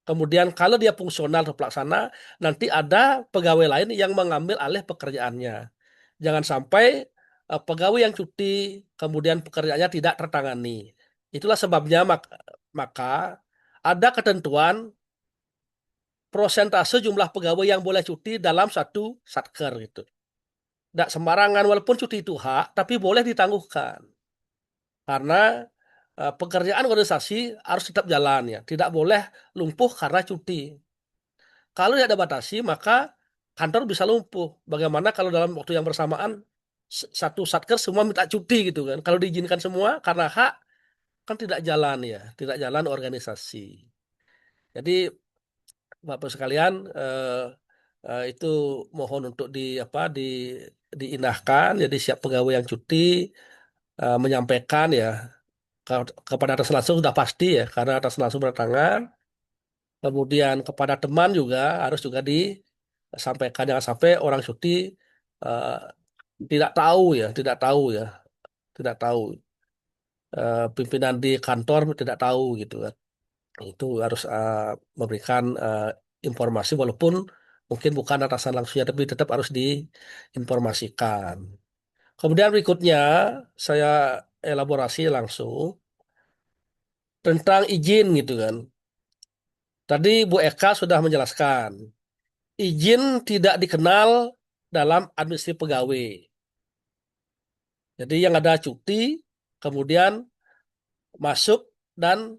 Kemudian kalau dia fungsional atau pelaksana, nanti ada pegawai lain yang mengambil alih pekerjaannya. Jangan sampai pegawai yang cuti kemudian pekerjaannya tidak tertangani. Itulah sebabnya maka ada ketentuan prosentase jumlah pegawai yang boleh cuti dalam satu satker gitu. Tidak sembarangan, walaupun cuti itu hak, tapi boleh ditangguhkan. Karena pekerjaan organisasi harus tetap jalan ya, tidak boleh lumpuh karena cuti. Kalau tidak ada batasi, maka kantor bisa lumpuh. Bagaimana kalau dalam waktu yang bersamaan satu satker semua minta cuti gitu kan? Kalau diizinkan semua karena hak, kan tidak jalan ya, tidak jalan organisasi. Jadi Bapak sekalian, itu mohon untuk diindahkan. Jadi siap pegawai yang cuti menyampaikan ya kepada atasan langsung sudah pasti ya, karena atasan langsung bertangan. Kemudian kepada teman juga harus juga disampaikan, jangan sampai orang cuti eh, tidak tahu ya, tidak tahu. Pimpinan di kantor tidak tahu gitu kan. Itu harus memberikan informasi walaupun mungkin bukan atasan langsungnya, tapi tetap harus diinformasikan. Kemudian berikutnya saya elaborasi langsung tentang izin gitu kan. Tadi Bu Eka sudah menjelaskan, izin tidak dikenal dalam administrasi pegawai. Jadi yang ada cuti, kemudian masuk dan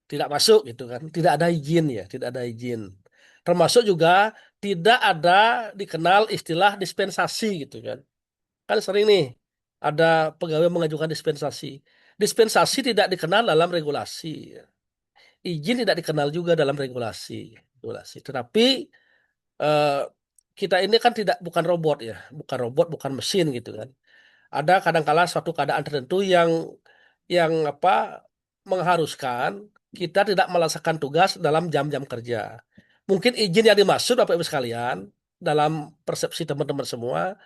tidak masuk gitu kan. Tidak ada izin ya, tidak ada izin. Termasuk juga tidak ada dikenal istilah dispensasi gitu kan. Kan sering nih ada pegawai mengajukan dispensasi. Dispensasi tidak dikenal dalam regulasi. Izin tidak dikenal juga dalam regulasi. Tetapi eh, kita ini kan bukan robot ya, bukan mesin gitu kan. Ada kadangkala suatu keadaan tertentu yang mengharuskan kita tidak melaksanakan tugas dalam jam-jam kerja. Mungkin izin yang dimaksud Bapak Ibu sekalian dalam persepsi teman-teman semua,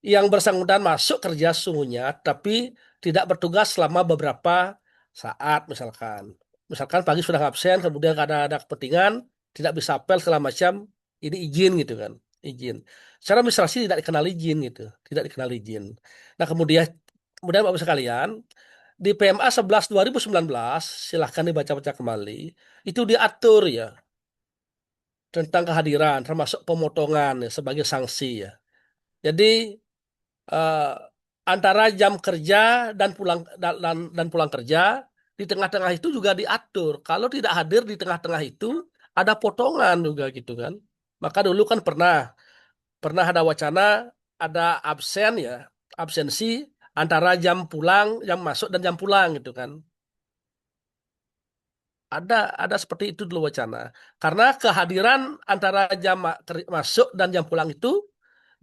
yang bersangkutan masuk kerja sesungguhnya tapi tidak bertugas selama beberapa saat misalkan. Misalkan pagi sudah absen, kemudian karena ada kepentingan tidak bisa apel segala macam, ini izin gitu kan, izin. Secara administrasi tidak dikenal izin gitu, tidak dikenal izin. Nah kemudian Bapak Ibu sekalian, di PMA 11 2019 silahkan dibaca-baca kembali, itu diatur ya tentang kehadiran termasuk pemotongan ya, sebagai sanksi ya. Jadi eh, antara jam kerja dan pulang kerja di tengah-tengah itu juga diatur. Kalau tidak hadir di tengah-tengah itu ada potongan juga gitu kan. Maka dulu kan pernah ada wacana ada absen ya, absensi antara jam pulang, jam masuk dan jam pulang gitu kan. Ada seperti itu dulu wacana. Karena kehadiran antara jam masuk dan jam pulang itu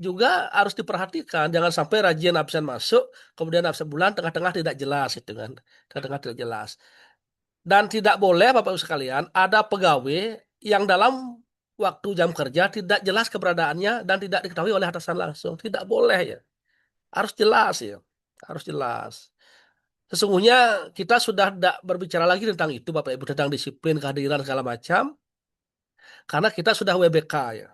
juga harus diperhatikan. Jangan sampai rajin absen masuk, kemudian absen bulan tengah-tengah tidak jelas itu kan. Tengah-tengah tidak jelas. Dan tidak boleh Bapak Ibu sekalian ada pegawai yang dalam waktu jam kerja tidak jelas keberadaannya dan tidak diketahui oleh atasan langsung. Tidak boleh ya. Harus jelas ya. Harus jelas. Sesungguhnya kita sudah tidak berbicara lagi tentang itu Bapak Ibu, tentang disiplin, kehadiran segala macam. Karena kita sudah WBK ya.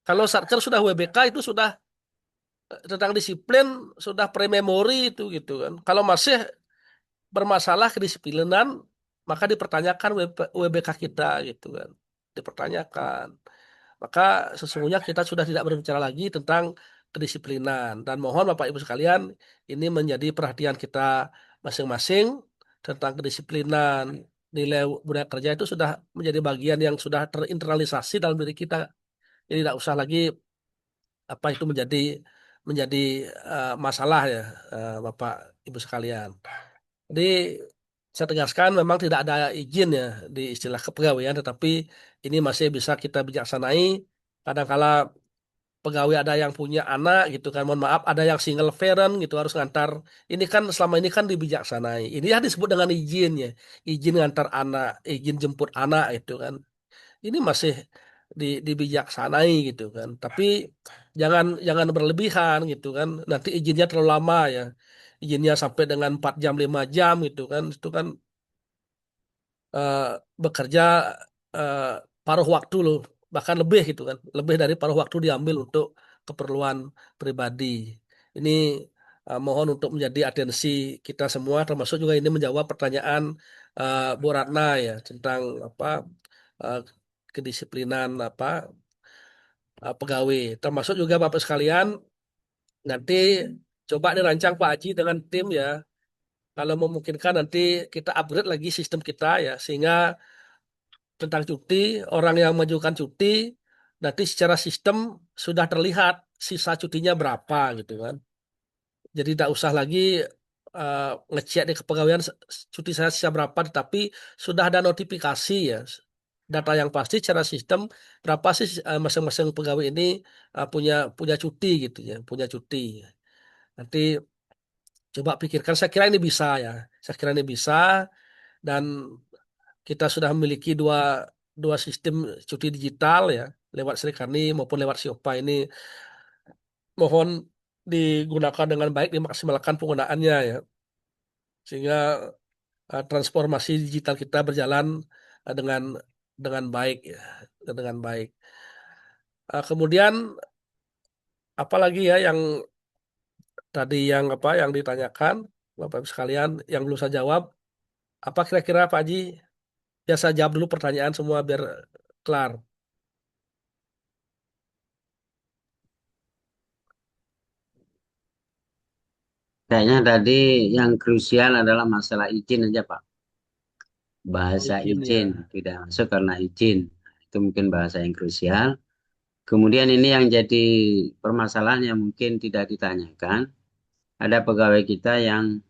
Kalau Satker sudah WBK itu sudah tentang disiplin, sudah prememori itu gitu kan. Kalau masih bermasalah kedisiplinan, maka dipertanyakan WBK kita gitu kan. Dipertanyakan. maka sesungguhnya kita sudah tidak berbicara lagi tentang kedisiplinan. Dan mohon Bapak Ibu sekalian, ini menjadi perhatian kita masing-masing tentang kedisiplinan. Nilai budaya kerja itu sudah menjadi bagian yang sudah terinternalisasi dalam diri kita. Jadi tidak usah lagi apa itu menjadi masalah ya, Bapak Ibu sekalian. Jadi saya tegaskan memang tidak ada izin ya di istilah kepegawaian, tetapi ini masih bisa kita bijaksanai. Kadangkala pegawai ada yang punya anak gitu kan, mohon maaf, ada yang single parent gitu harus ngantar. Ini kan selama ini kan dibijaksanai. Ini ya disebut dengan izin ya, izin ngantar anak, izin jemput anak itu kan. Ini masih dibijaksanai gitu kan. Tapi jangan jangan berlebihan gitu kan. Nanti izinnya terlalu lama ya. Izinnya sampai dengan 4 jam 5 jam gitu kan. Itu kan eh, bekerja eh, paruh waktu loh, bahkan lebih gitu kan. Lebih dari paruh waktu diambil untuk keperluan pribadi. Ini mohon untuk menjadi atensi kita semua, termasuk juga ini menjawab pertanyaan Bu Ratna ya tentang apa eh, kedisiplinan apa pegawai. Termasuk juga Bapak sekalian, nanti coba dirancang Pak Haji dengan tim ya. Kalau memungkinkan nanti kita upgrade lagi sistem kita ya, sehingga tentang cuti, orang yang mengajukan cuti, nanti secara sistem sudah terlihat sisa cutinya berapa gitu kan. Jadi tidak usah lagi ngecek di kepegawaian cuti saya sisa berapa, tetapi sudah ada notifikasi ya. Data yang pasti secara sistem berapa sih masing-masing pegawai ini punya punya cuti gitu ya, punya cuti. Nanti coba pikirkan, saya kira ini bisa ya. Saya kira ini bisa, dan kita sudah memiliki dua dua sistem cuti digital ya, lewat Srikani maupun lewat Siopa ini. Mohon digunakan dengan baik, dimaksimalkan penggunaannya ya, sehingga transformasi digital kita berjalan dengan baik ya, dengan baik. Kemudian apalagi ya yang tadi yang apa yang ditanyakan Bapak Ibu sekalian yang belum saya jawab, apa kira-kira Pak Haji? Ya saya jawab dulu pertanyaan semua biar kelar. Kayaknya tadi yang krusial adalah masalah izin aja, Pak. Bahasa Izin izin ya. tidak masuk karena izin. Itu mungkin bahasa yang krusial. Kemudian ini yang jadi permasalahan yang mungkin tidak ditanyakan. Ada pegawai kita yang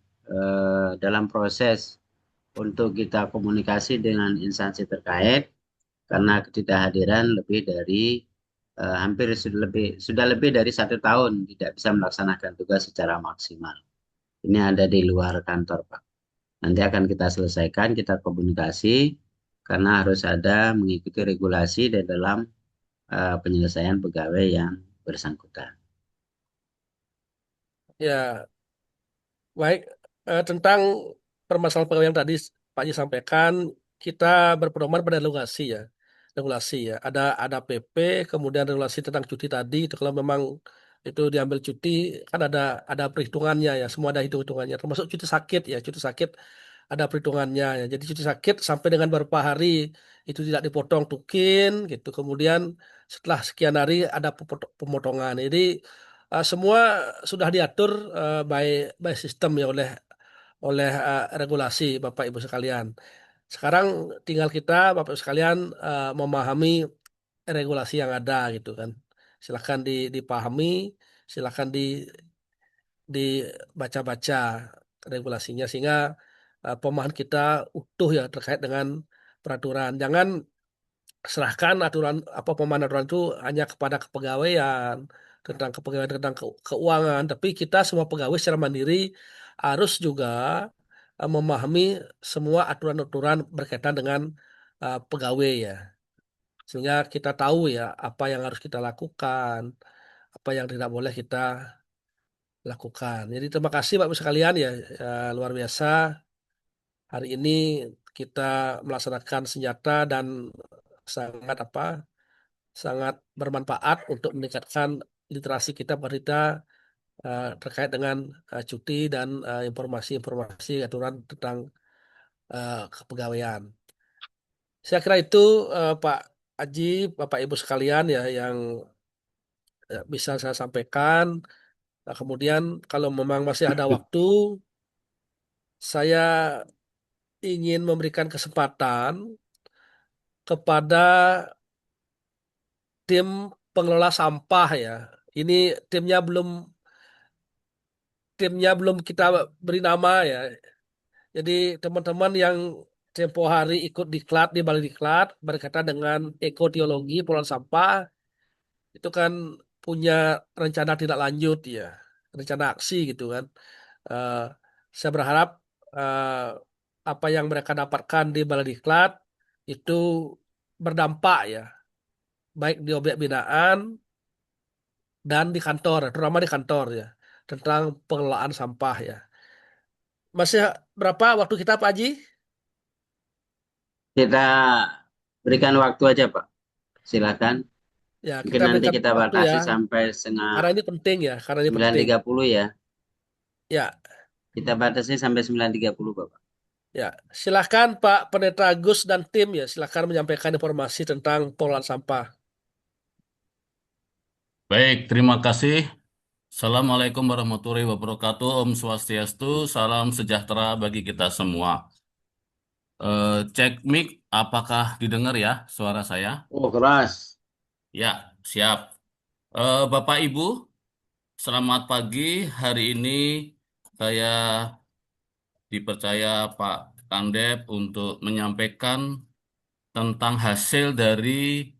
dalam proses untuk kita komunikasi dengan instansi terkait karena ketidakhadiran lebih dari hampir sudah lebih dari 1 tahun tidak bisa melaksanakan tugas secara maksimal. Ini ada di luar kantor, Pak. Nanti akan kita selesaikan, kita komunikasi karena harus ada mengikuti regulasi dan dalam penyelesaian pegawai yang bersangkutan. Ya, baik. Tentang permasalahan pegawai yang tadi Pak Haji sampaikan, kita berpedoman pada regulasi ya. Regulasi ya. Ada PP, kemudian regulasi tentang cuti tadi itu kalau memang itu diambil cuti kan ada perhitungannya ya. Semua ada hitung-hitungannya. Termasuk cuti sakit ya. Cuti sakit ada perhitungannya ya. Jadi cuti sakit sampai dengan beberapa hari itu tidak dipotong tukin gitu. Kemudian setelah sekian hari ada pemotongan. Jadi semua sudah diatur by sistem ya oleh regulasi Bapak Ibu sekalian. Sekarang tinggal kita Bapak Ibu sekalian memahami regulasi yang ada gitu kan. Silahkan dipahami, silahkan dibaca-baca regulasinya sehingga pemahaman kita utuh ya terkait dengan peraturan. Jangan serahkan aturan apa pemahaman aturan itu hanya kepada kepegawaian, tentang kepegawaian tentang keuangan, tapi kita semua pegawai secara mandiri harus juga memahami semua aturan-aturan berkaitan dengan pegawai ya, sehingga kita tahu ya apa yang harus kita lakukan, apa yang tidak boleh kita lakukan. Jadi terima kasih Bapak Ibu sekalian ya, luar biasa hari ini kita melaksanakan senjata dan sangat apa sangat bermanfaat untuk meningkatkan literasi kita terkait dengan cuti dan informasi-informasi aturan tentang kepegawaian. Saya kira itu Pak Aji, Bapak Ibu sekalian ya yang bisa saya sampaikan. Nah, kemudian kalau memang masih ada waktu, saya ingin memberikan kesempatan kepada tim pengelola sampah ya. Ini timnya belum timnya belum kita beri nama ya. Jadi teman-teman yang tempo hari ikut diklat di Balai Diklat berkaitan dengan ekoteologi pengelolaan sampah itu kan punya rencana tindak lanjut ya, rencana aksi gitu kan. Eh, saya berharap eh, apa yang mereka dapatkan di Balai Diklat itu berdampak ya, baik di objek binaan dan di kantor, terutama di kantor ya, tentang pengelolaan sampah ya. Masih berapa waktu kita Pak Haji? Kita berikan waktu aja, Pak. Silakan. Ya, Mungkin kita nanti berikan kita waktu ya, batasi sampai setengah karena ini penting ya, karena ini penting. 9.30 ya. Ya, Kita batasi sampai 9.30, Bapak. ya. Silahkan Pak Pendeta Agus dan tim ya, silahkan menyampaikan informasi tentang pengelolaan sampah. Baik, terima kasih. Assalamualaikum warahmatullahi wabarakatuh. Om Swastiastu, salam sejahtera bagi kita semua. Cek mic, apakah didengar ya suara saya? Oh, keras. Ya, siap. Bapak Ibu, selamat pagi. Hari ini saya dipercaya Pak Kandep untuk menyampaikan tentang hasil dari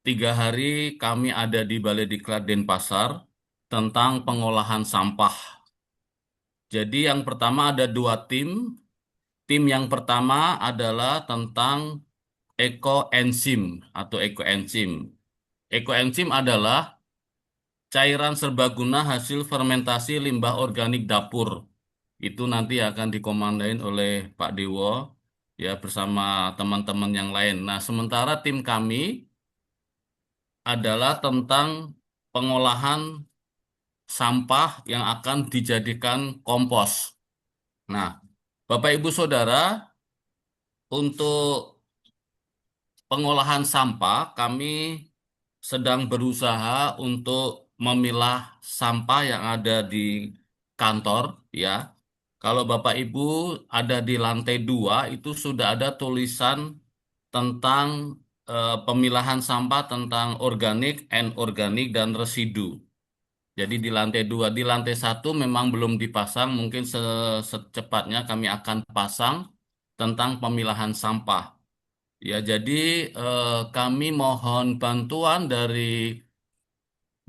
3 hari kami ada di Balai Diklat Denpasar tentang pengolahan sampah. Jadi yang pertama ada 2 tim. Tim yang pertama adalah tentang ekoenzim atau ekoenzim. Ekoenzim adalah cairan serbaguna hasil fermentasi limbah organik dapur. Itu nanti akan dikomandain oleh Pak Dewo ya bersama teman-teman yang lain. Nah, sementara tim kami adalah tentang pengolahan sampah yang akan dijadikan kompos. Nah, Bapak Ibu Saudara, untuk pengolahan sampah kami sedang berusaha untuk memilah sampah yang ada di kantor ya. Kalau Bapak Ibu ada di lantai 2 itu sudah ada tulisan tentang pemilahan sampah tentang organik, anorganik dan residu. Jadi di lantai 2, di lantai 1 memang belum dipasang, mungkin secepatnya kami akan pasang tentang pemilahan sampah. Ya, jadi kami mohon bantuan dari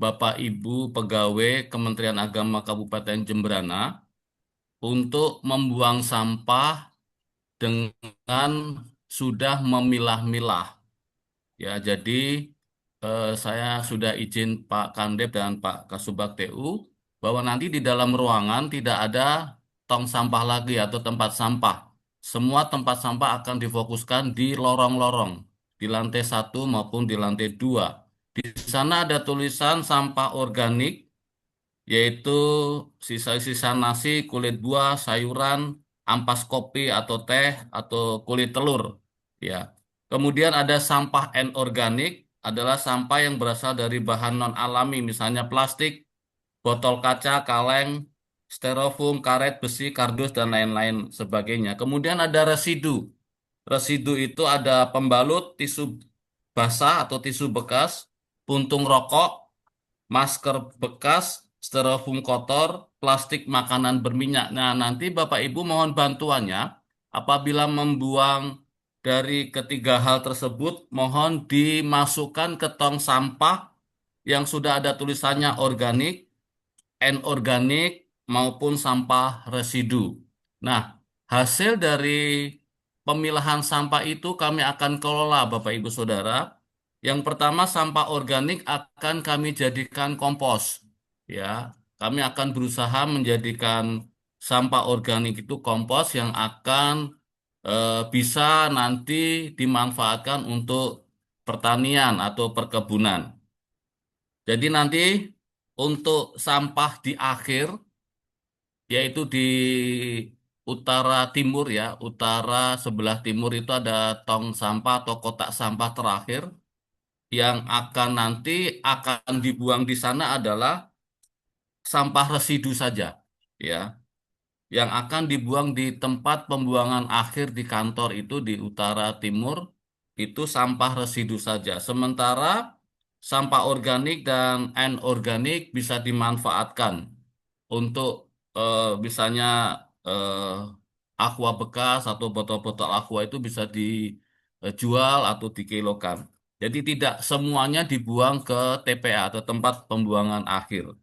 Bapak Ibu pegawai Kementerian Agama Kabupaten Jemberana untuk membuang sampah dengan sudah memilah-milah. Ya, jadi saya sudah izin Pak Kandep dan Pak Kasubag TU bahwa nanti di dalam ruangan tidak ada tong sampah lagi atau tempat sampah. Semua tempat sampah akan difokuskan di lorong-lorong, di lantai 1 maupun di lantai 2. Di sana ada tulisan sampah organik, yaitu sisa-sisa nasi, kulit buah, sayuran, ampas kopi atau teh, atau kulit telur. Ya. Kemudian ada sampah anorganik, adalah sampah yang berasal dari bahan non-alami, misalnya plastik, botol kaca, kaleng, styrofoam, karet, besi, kardus, dan lain-lain sebagainya. Kemudian ada residu. Residu itu ada pembalut, tisu basah atau tisu bekas, puntung rokok, masker bekas, styrofoam kotor, plastik makanan berminyak. Nah, nanti Bapak Ibu mohon bantuannya apabila membuang dari ketiga hal tersebut, mohon dimasukkan ke tong sampah yang sudah ada tulisannya organik, anorganik, maupun sampah residu. Nah, hasil dari pemilahan sampah itu kami akan kelola, Bapak Ibu Saudara. Yang pertama, sampah organik akan kami jadikan kompos. Ya, kami akan berusaha menjadikan sampah organik itu kompos yang akan bisa nanti dimanfaatkan untuk pertanian atau perkebunan. Jadi nanti untuk sampah di akhir, yaitu di utara timur ya, utara sebelah timur itu ada tong sampah atau kotak sampah terakhir yang akan dibuang di sana adalah sampah residu saja, ya. Yang akan dibuang di tempat pembuangan akhir di kantor itu di utara timur itu sampah residu saja. Sementara sampah organik dan anorganik bisa dimanfaatkan untuk misalnya aqua bekas atau botol-botol aqua itu bisa dijual atau dikilokan. Jadi tidak semuanya dibuang ke TPA atau tempat pembuangan akhir.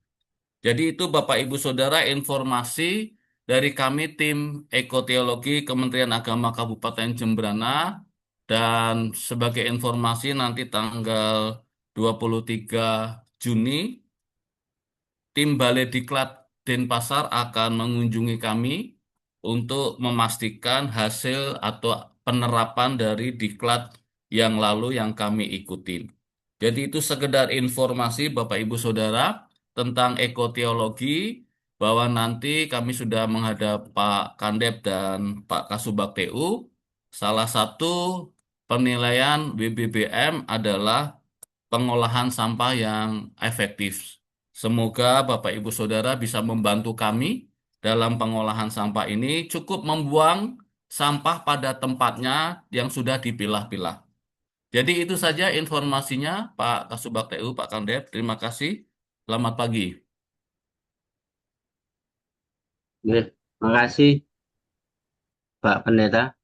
Jadi itu Bapak Ibu Saudara informasi dari kami tim Ekoteologi Kementerian Agama Kabupaten Jembrana, dan sebagai informasi nanti tanggal 23 Juni tim Balai Diklat Denpasar akan mengunjungi kami untuk memastikan hasil atau penerapan dari diklat yang lalu yang kami ikutin. Jadi itu sekedar informasi Bapak Ibu Saudara tentang ekoteologi, bahwa nanti kami sudah menghadap Pak Kandep dan Pak Kasubag TU. Salah satu penilaian BBBM adalah pengolahan sampah yang efektif. Semoga Bapak Ibu Saudara bisa membantu kami dalam pengolahan sampah ini, cukup membuang sampah pada tempatnya yang sudah dipilah-pilah. Jadi itu saja informasinya Pak Kasubag TU, Pak Kandep. Terima kasih. Selamat pagi. Oke, terima kasih Pak Pendeta.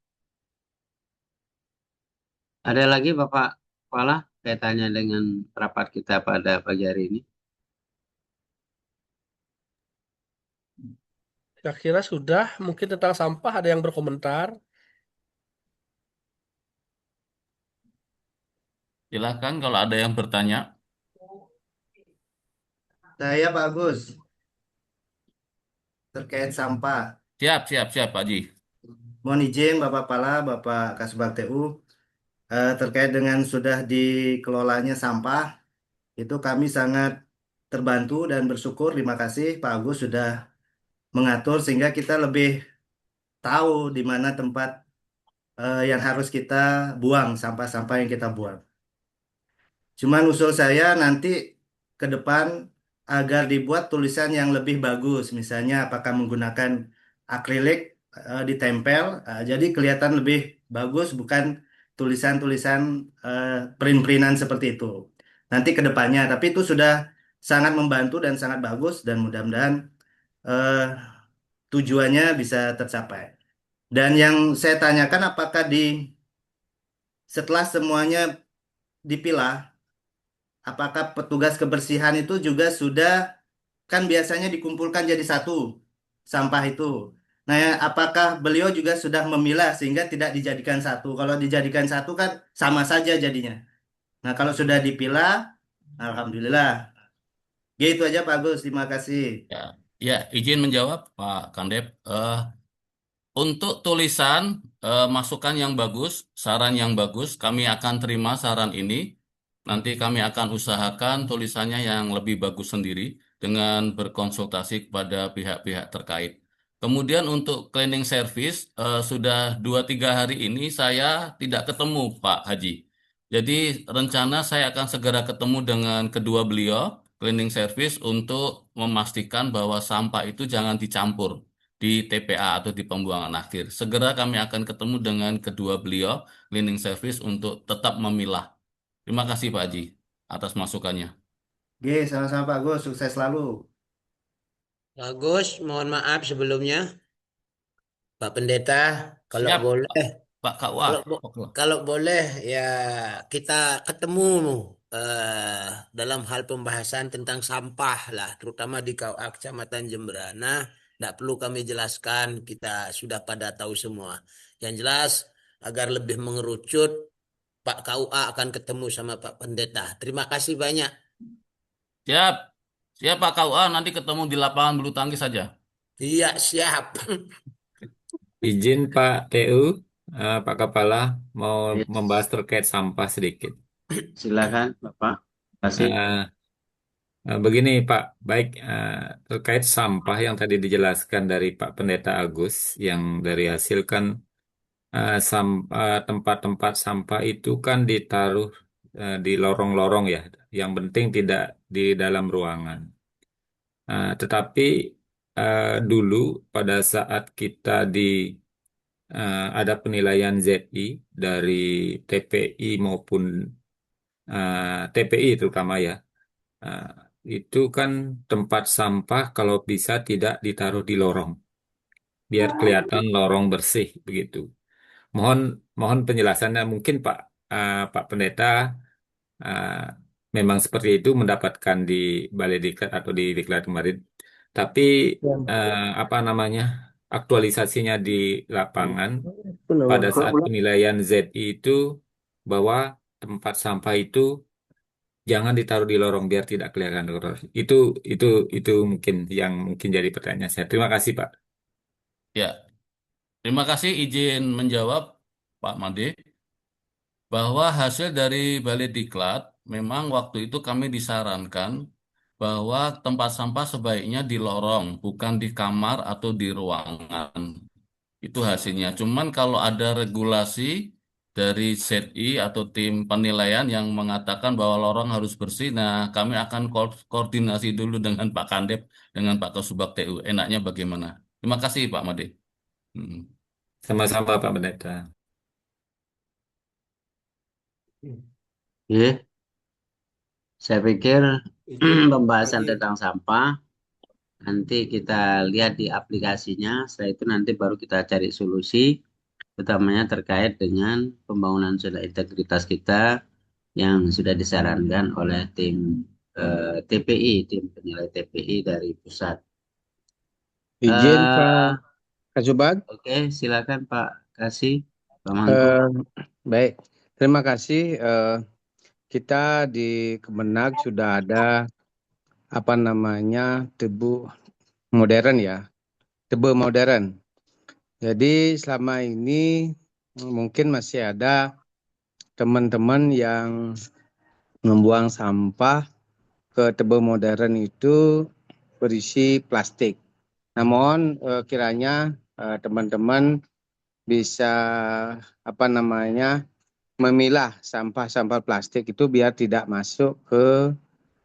Ada lagi Bapak Kepala kaitannya dengan rapat kita pada pagi hari ini? Saya kira sudah. Mungkin tentang sampah ada yang berkomentar. Silakan kalau ada yang bertanya. Saya Pak Agus, terkait sampah. Siap, Pak Haji. Mohon izin Bapak Pala, Bapak Kasubag TU, terkait dengan sudah dikelolanya sampah, itu kami sangat terbantu dan bersyukur. Terima kasih Pak Agus sudah mengatur sehingga kita lebih tahu di mana tempat yang harus kita buang, sampah-sampah yang kita buang. Cuman usul saya nanti ke depan agar dibuat tulisan yang lebih bagus, misalnya apakah menggunakan akrilik ditempel, jadi kelihatan lebih bagus, bukan tulisan-tulisan print-printan seperti itu. Nanti ke depannya, tapi itu sudah sangat membantu dan sangat bagus dan mudah-mudahan eh, tujuannya bisa tercapai. Dan yang saya tanyakan apakah setelah semuanya dipilah, apakah petugas kebersihan itu juga sudah, kan biasanya dikumpulkan jadi satu sampah itu. Nah, apakah beliau juga sudah memilah sehingga tidak dijadikan satu? Kalau dijadikan satu kan sama saja jadinya. Nah, kalau sudah dipilah, alhamdulillah. Gitu aja Pak Agus, terima kasih. Ya, ya, izin menjawab Pak Kandep. Untuk tulisan, masukan yang bagus, saran yang bagus, kami akan terima saran ini. Nanti kami akan usahakan tulisannya yang lebih bagus sendiri dengan berkonsultasi kepada pihak-pihak terkait. Kemudian untuk cleaning service, sudah 2-3 hari ini saya tidak ketemu Pak Haji. Jadi rencana saya akan segera ketemu dengan kedua beliau, cleaning service, untuk memastikan bahwa sampah itu jangan dicampur di TPA atau di pembuangan akhir. Segera kami akan ketemu dengan kedua beliau, cleaning service, untuk tetap memilah. Terima kasih Pak Haji atas masukannya. Oke, sama-sama Pak Agus, sukses selalu. Bagus, mohon maaf sebelumnya, Pak Pendeta, kalau Siap, boleh, Pak KUA. kalau boleh ya kita ketemu eh, dalam hal pembahasan tentang sampah lah, terutama di KUA Kecamatan Jembrana. Tidak perlu kami jelaskan, kita sudah pada tahu semua. Yang jelas agar lebih mengerucut, Pak KUA akan ketemu sama Pak Pendeta. Terima kasih banyak. Siap, siap Pak KUA, nanti ketemu di lapangan bulu tangkis saja. Iya, siap. Izin Pak TU, Pak Kepala mau membahas terkait sampah sedikit. Silakan Bapak. Kasih. Begini Pak, baik terkait sampah yang tadi dijelaskan dari Pak Pendeta Agus, yang dari hasil kan tempat-tempat sampah itu kan ditaruh di lorong-lorong ya, yang penting tidak di dalam ruangan. Tetapi dulu pada saat kita ada penilaian ZI dari TPI maupun TPI terutama ya. Nah, itu kan tempat sampah kalau bisa tidak ditaruh di lorong, biar kelihatan lorong bersih begitu. Mohon mohon penjelasannya mungkin Pak Pendeta uh, memang seperti itu mendapatkan di Balai Diklat atau di Diklat kemarin. Tapi apa namanya aktualisasinya di lapangan pada saat penilaian ZI itu bahwa tempat sampah itu jangan ditaruh di lorong biar tidak kelihatan kotor. Itu itu mungkin yang mungkin jadi pertanyaan saya. Terima kasih, Pak. Ya, terima kasih izin menjawab Pak Made bahwa hasil dari Balai Diklat memang waktu itu kami disarankan bahwa tempat sampah sebaiknya di lorong, bukan di kamar atau di ruangan. Itu hasilnya. Cuman kalau ada regulasi dari ZI atau tim penilaian yang mengatakan bahwa lorong harus bersih, nah kami akan koordinasi dulu dengan Pak Kandep, dengan Pak Kasubag TU. Enaknya bagaimana? Terima kasih Pak Made. Hmm. Sama-sama, Pak Pendeta. Ya, saya pikir Izin pembahasan Pak Haji. tentang sampah nanti kita lihat di aplikasinya. Setelah itu nanti baru kita cari solusi, utamanya terkait dengan pembangunan zona integritas kita yang sudah disarankan oleh tim TPI, tim penilai TPI dari pusat. Izin Pak Kasubag. Oke, silakan Pak Kasih, Pak Mangku. Baik, terima kasih. Kita di Kemenag sudah ada apa namanya tebu modern ya, tebe modern. Jadi selama ini mungkin masih ada teman-teman yang membuang sampah ke tebe modern itu berisi plastik. Namun kiranya teman-teman bisa apa namanya memilah sampah-sampah plastik itu biar tidak masuk ke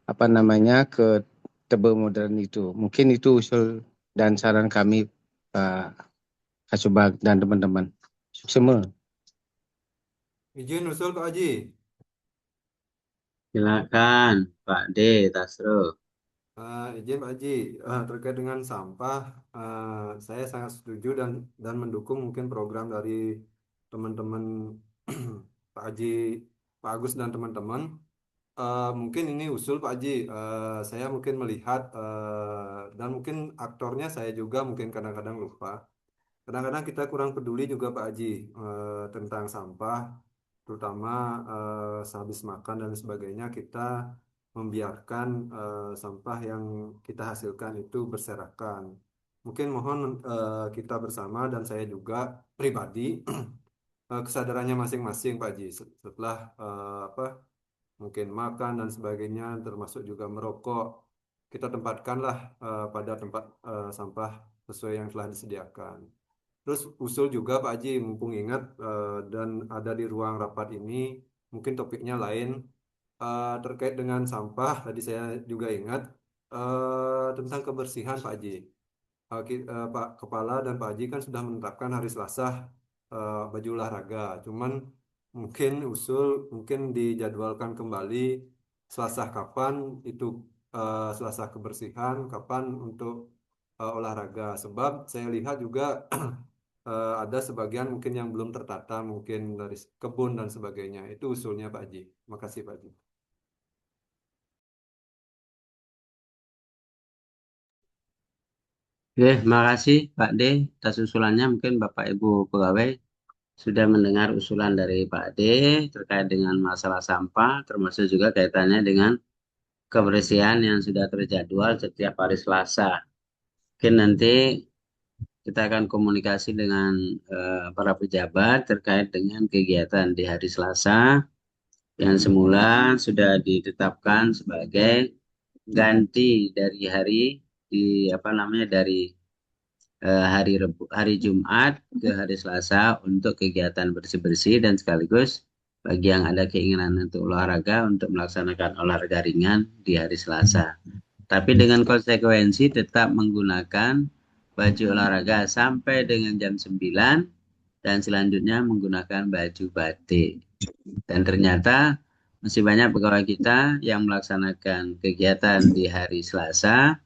apa namanya ke tebe modern itu. Mungkin itu usul dan saran kami Pak Kasubag dan teman-teman. Semua. Izin usul Pak Haji. Silakan Pak D. Tasro. Izin Pak Haji, terkait dengan sampah, saya sangat setuju dan mendukung mungkin program dari teman-teman Pak Haji, Pak Agus dan teman-teman. Mungkin ini usul Pak Haji, saya mungkin melihat dan mungkin aktornya saya juga mungkin kadang-kadang lupa. Kadang-kadang kita kurang peduli juga Pak Haji tentang sampah, terutama sehabis makan dan sebagainya kita membiarkan sampah yang kita hasilkan itu berserakan. Mungkin mohon kita bersama dan saya juga pribadi kesadarannya masing-masing Pak Haji setelah apa mungkin makan dan sebagainya termasuk juga merokok kita tempatkanlah pada tempat sampah sesuai yang telah disediakan. Terus usul juga Pak Haji, mumpung ingat dan ada di ruang rapat ini, mungkin topiknya lain terkait dengan sampah. Tadi saya juga ingat tentang kebersihan Pak Haji. Pak Kepala dan Pak Haji kan sudah menetapkan hari Selasa baju olahraga. Cuman mungkin usul mungkin dijadwalkan kembali Selasa kapan itu Selasa kebersihan, kapan untuk olahraga. Sebab saya lihat juga ada sebagian mungkin yang belum tertata, mungkin dari kebun dan sebagainya. Itu usulnya Pak Haji. Makasih Pak Haji. Oke, makasih Pak D. Atas usulannya mungkin Bapak Ibu pegawai sudah mendengar usulan dari Pak D terkait dengan masalah sampah, termasuk juga kaitannya dengan kebersihan yang sudah terjadwal setiap hari Selasa. Mungkin nanti kita akan komunikasi dengan para pejabat terkait dengan kegiatan di hari Selasa yang semula sudah ditetapkan sebagai ganti dari hari di apa namanya dari hari Jumat ke hari Selasa untuk kegiatan bersih-bersih dan sekaligus bagi yang ada keinginan untuk olahraga untuk melaksanakan olahraga ringan di hari Selasa. Tapi dengan konsekuensi tetap menggunakan baju olahraga sampai dengan jam 9 dan selanjutnya menggunakan baju batik. Dan ternyata masih banyak pegawai kita yang melaksanakan kegiatan di hari Selasa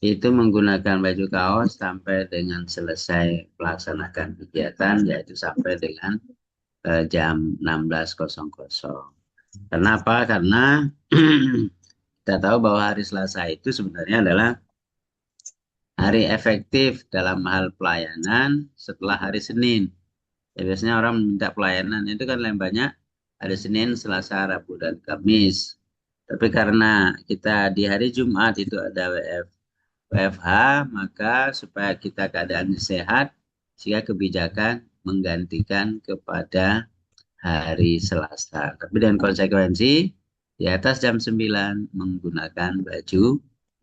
itu menggunakan baju kaos sampai dengan selesai melaksanakan kegiatan, yaitu sampai dengan jam 16.00. Kenapa? Karena kita tahu bahwa hari Selasa itu sebenarnya adalah hari efektif dalam hal pelayanan setelah hari Senin. Ya, biasanya orang minta pelayanan itu kan lebih banyak hari Senin, Selasa, Rabu, dan Kamis. Tapi karena kita di hari Jumat itu ada WFH, maka supaya kita keadaan sehat, sehingga kebijakan menggantikan kepada hari Selasa. Tapi dengan konsekuensi, di atas jam 9 menggunakan baju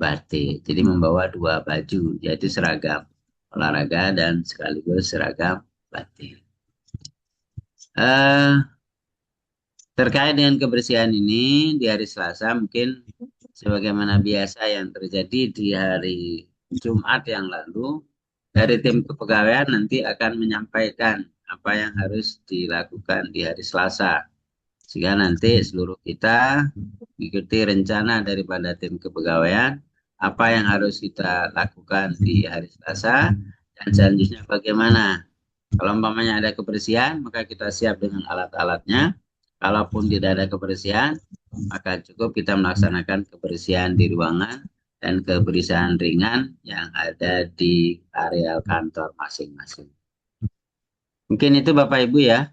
batik. Jadi membawa dua baju, yaitu seragam olahraga dan sekaligus seragam batik. Terkait dengan kebersihan ini, di hari Selasa mungkin sebagaimana biasa yang terjadi di hari Jumat yang lalu, dari tim kepegawaian nanti akan menyampaikan apa yang harus dilakukan di hari Selasa. Sehingga nanti seluruh kita mengikuti rencana daripada tim kepegawaian, apa yang harus kita lakukan di hari Selasa, dan selanjutnya bagaimana. Kalau umpamanya ada kebersihan, maka kita siap dengan alat-alatnya. Kalaupun tidak ada kebersihan, maka cukup kita melaksanakan kebersihan di ruangan dan kebersihan ringan yang ada di areal kantor masing-masing. Mungkin itu Bapak Ibu ya.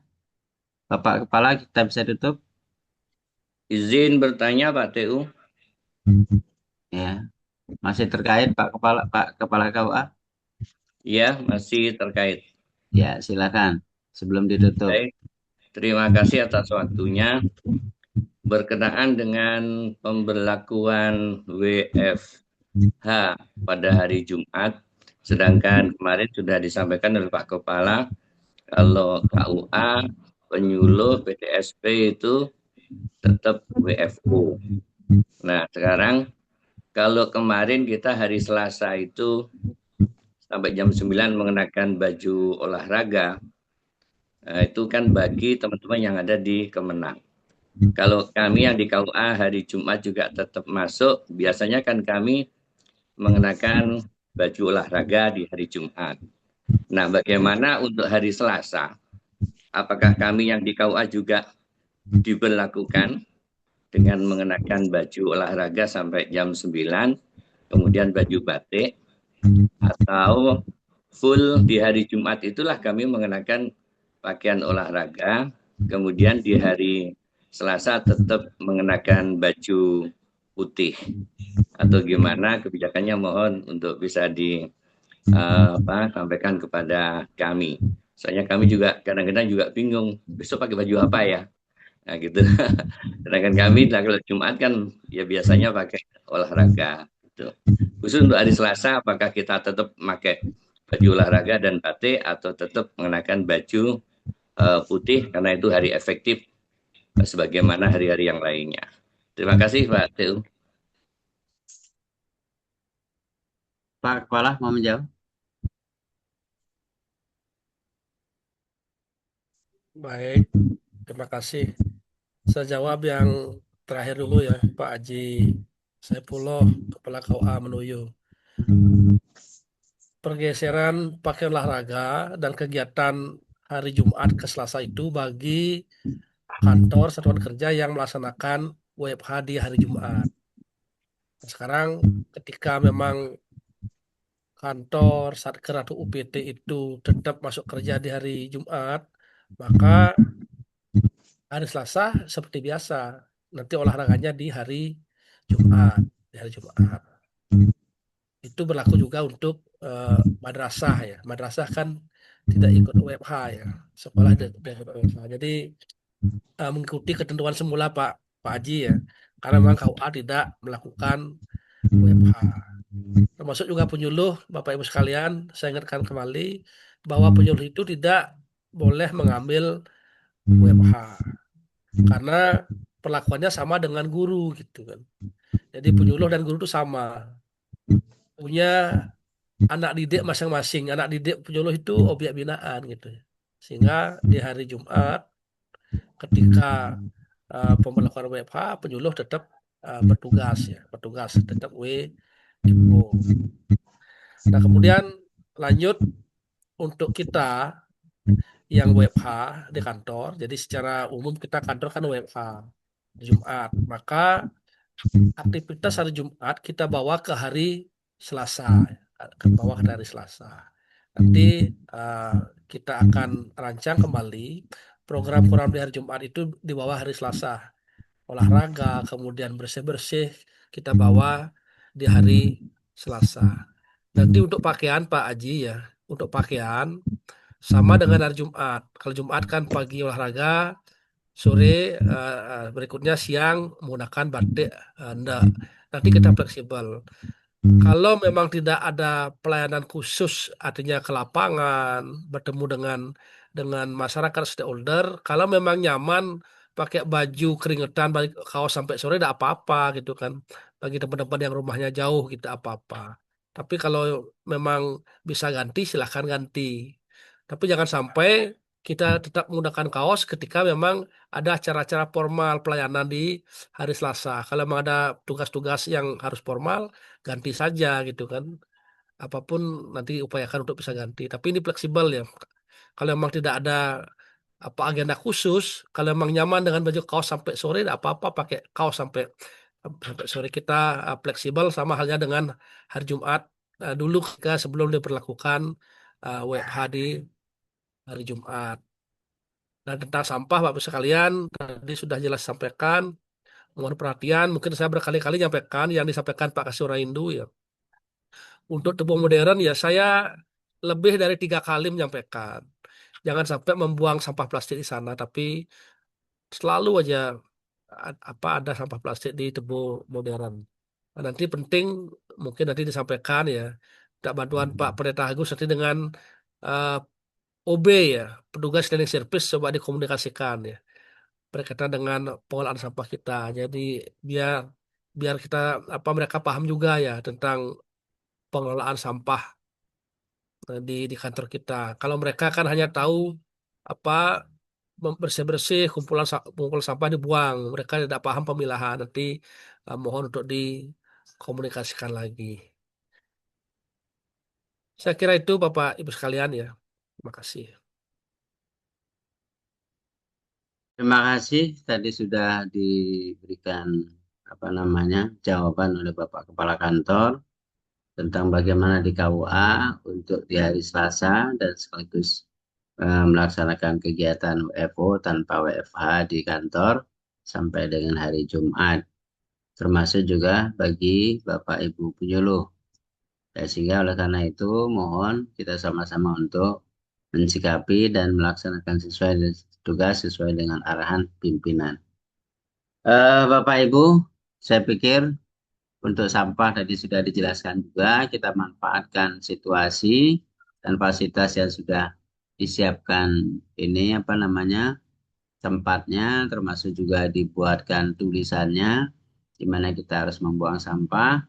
Bapak Kepala, kita bisa tutup. Izin bertanya Pak TU. Ya, masih terkait Pak Kepala KUA? Ya, masih terkait. Ya, silakan sebelum ditutup. Baik. Terima kasih atas waktunya. Berkenaan dengan pemberlakuan WFH pada hari Jumat, sedangkan kemarin sudah disampaikan oleh Pak Kepala, kalau KUA, penyuluh, PTSP itu tetap WFO. Nah, sekarang kalau kemarin kita hari Selasa itu sampai jam 9 mengenakan baju olahraga, itu kan bagi teman-teman yang ada di Kemenang. Kalau kami yang di KUA hari Jumat juga tetap masuk, biasanya kan kami mengenakan baju olahraga di hari Jumat. Nah, bagaimana untuk hari Selasa? Apakah kami yang di KUA juga diberlakukan dengan mengenakan baju olahraga sampai jam 9, kemudian baju batik, atau full di hari Jumat itulah kami mengenakan pakaian olahraga, kemudian di hari Selasa tetap mengenakan baju putih, atau gimana kebijakannya, mohon untuk bisa sampaikan kepada kami. Soalnya kami juga kadang-kadang juga bingung besok pakai baju apa ya, nah gitu. Sedangkan kami kalau Jumat kan ya biasanya pakai olahraga. Gitu. Khusus untuk hari Selasa, apakah kita tetap pakai baju olahraga dan batik atau tetap mengenakan baju putih karena itu hari efektif sebagaimana hari-hari yang lainnya. Terima kasih Pak TU. Pak Kepala mau menjawab? Baik, terima kasih. Saya jawab yang terakhir dulu ya, Pak Haji Saifullah, Kepala KUA Menuyu. Pergeseran pakaian olahraga dan kegiatan hari Jumat ke Selasa itu bagi kantor satuan kerja yang melaksanakan WFH di hari Jumat. Sekarang ketika memang kantor, Satker atau UPT itu tetap masuk kerja di hari Jumat, maka hari Selasa seperti biasa. Nanti olahraganya di hari Jumat. Itu berlaku juga untuk madrasah ya. Madrasah kan tidak ikut WFH ya. Sekolah tidak ikut WFH. Jadi mengikuti ketentuan semula Pak Haji ya. karena memang KUA tidak melakukan WFH. Termasuk juga penyuluh, Bapak Ibu sekalian, saya ingatkan kembali bahwa penyuluh itu tidak boleh mengambil WFH karena perlakuannya sama dengan guru gitu kan. Jadi penyuluh dan guru itu sama, punya anak didik masing-masing. Anak didik penyuluh itu objek binaan gitu. Sehingga di hari Jumat ketika pemberlakuan WFH, penyuluh tetap bertugas ya, bertugas tetap WFO. Nah, kemudian lanjut untuk kita yang WFH di kantor. Jadi secara umum kita kantor kan WFH di Jumat. Maka aktivitas hari Jumat kita bawa ke hari Selasa, ke bawah ke hari Selasa. Nanti eh, kita akan rancang kembali program-program di hari Jumat itu di bawah hari Selasa. Olahraga, kemudian bersih-bersih kita bawa di hari Selasa. Nanti untuk pakaian Pak Aji ya, untuk pakaian sama dengan hari Jumat. Kalau Jumat kan pagi olahraga, sore berikutnya siang menggunakan batik. Enggak. Nanti kita fleksibel. Kalau memang tidak ada pelayanan khusus, artinya ke lapangan, bertemu dengan masyarakat stakeholder, kalau memang nyaman pakai baju keringetan, kaos sampai sore, tidak apa-apa gitu kan. Bagi teman-teman yang rumahnya jauh gitu apa-apa. Tapi kalau memang bisa ganti, silahkan ganti. Tapi jangan sampai kita tetap menggunakan kaos ketika memang ada acara-acara formal pelayanan di hari Selasa. Kalau memang ada tugas-tugas yang harus formal, ganti saja gitu kan. Apapun nanti upayakan untuk bisa ganti. Tapi ini fleksibel ya. Kalau memang tidak ada apa agenda khusus, kalau memang nyaman dengan baju kaos sampai sore, tidak apa-apa pakai kaos sampai sampai sore. Kita fleksibel sama halnya dengan hari Jumat dulu ketika sebelum diberlakukan WFH di hari Jumat. Dan tentang sampah, Bapak Ibu sekalian, tadi sudah jelas sampaikan. Mohon perhatian, mungkin saya berkali-kali nyampaikan yang disampaikan Pak Kasuraindu ya. Untuk tubuh modern ya saya lebih dari 3 kali menyampaikan. Jangan sampai membuang sampah plastik di sana, tapi selalu aja apa ada sampah plastik di tubuh modern. Nah, nanti penting mungkin nanti disampaikan ya, tak bantuan Pak Pendeta Agus nanti dengan eh, OB ya, petugas cleaning service coba dikomunikasikan ya berkaitan dengan pengolahan sampah kita. Jadi biar biar kita apa mereka paham juga ya tentang pengelolaan sampah di kantor kita. Kalau mereka kan hanya tahu apa bersih-bersih kumpul sampah dibuang. Mereka tidak paham pemilahan. Nanti mohon untuk dikomunikasikan lagi. Saya kira itu Bapak Ibu sekalian ya. Terima kasih. Terima kasih tadi sudah diberikan apa namanya jawaban oleh Bapak Kepala Kantor tentang bagaimana di KUA untuk di hari Selasa dan sekaligus melaksanakan kegiatan WFO tanpa WFH di kantor sampai dengan hari Jumat, termasuk juga bagi Bapak Ibu penyuluh. Ya, sehingga oleh karena itu mohon kita sama-sama untuk mensikapi dan melaksanakan sesuai tugas sesuai dengan arahan pimpinan. Bapak Ibu, saya pikir untuk sampah tadi sudah dijelaskan juga, kita manfaatkan situasi dan fasilitas yang sudah disiapkan ini apa namanya tempatnya, termasuk juga dibuatkan tulisannya di mana kita harus membuang sampah.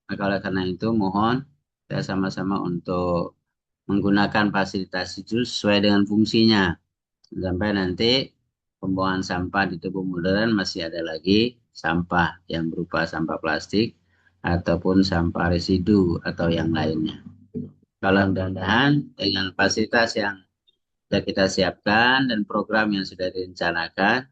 Maka oleh karena itu mohon kita sama-sama untuk menggunakan fasilitas itu sesuai dengan fungsinya. Sampai nanti pembuangan sampah di tubuh modern masih ada lagi sampah yang berupa sampah plastik ataupun sampah residu atau yang lainnya. Kalau mudah-mudahan dengan fasilitas yang sudah kita siapkan dan program yang sudah direncanakan,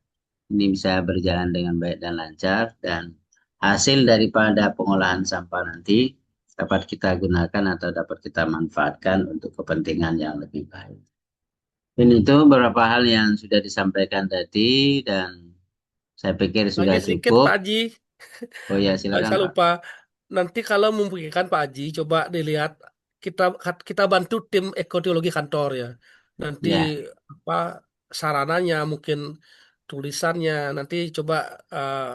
ini bisa berjalan dengan baik dan lancar dan hasil daripada pengolahan sampah nanti dapat kita gunakan atau dapat kita manfaatkan untuk kepentingan yang lebih baik. Dan itu beberapa hal yang sudah disampaikan tadi dan saya pikir sudah Lagi sedikit cukup. Pak Haji. Oh ya, silakan Saya Pak. lupa. Nanti kalau memungkinkan Pak Haji, coba dilihat kita bantu tim ekoteologi kantor ya. Nanti Ya. apa sarananya mungkin tulisannya. Nanti coba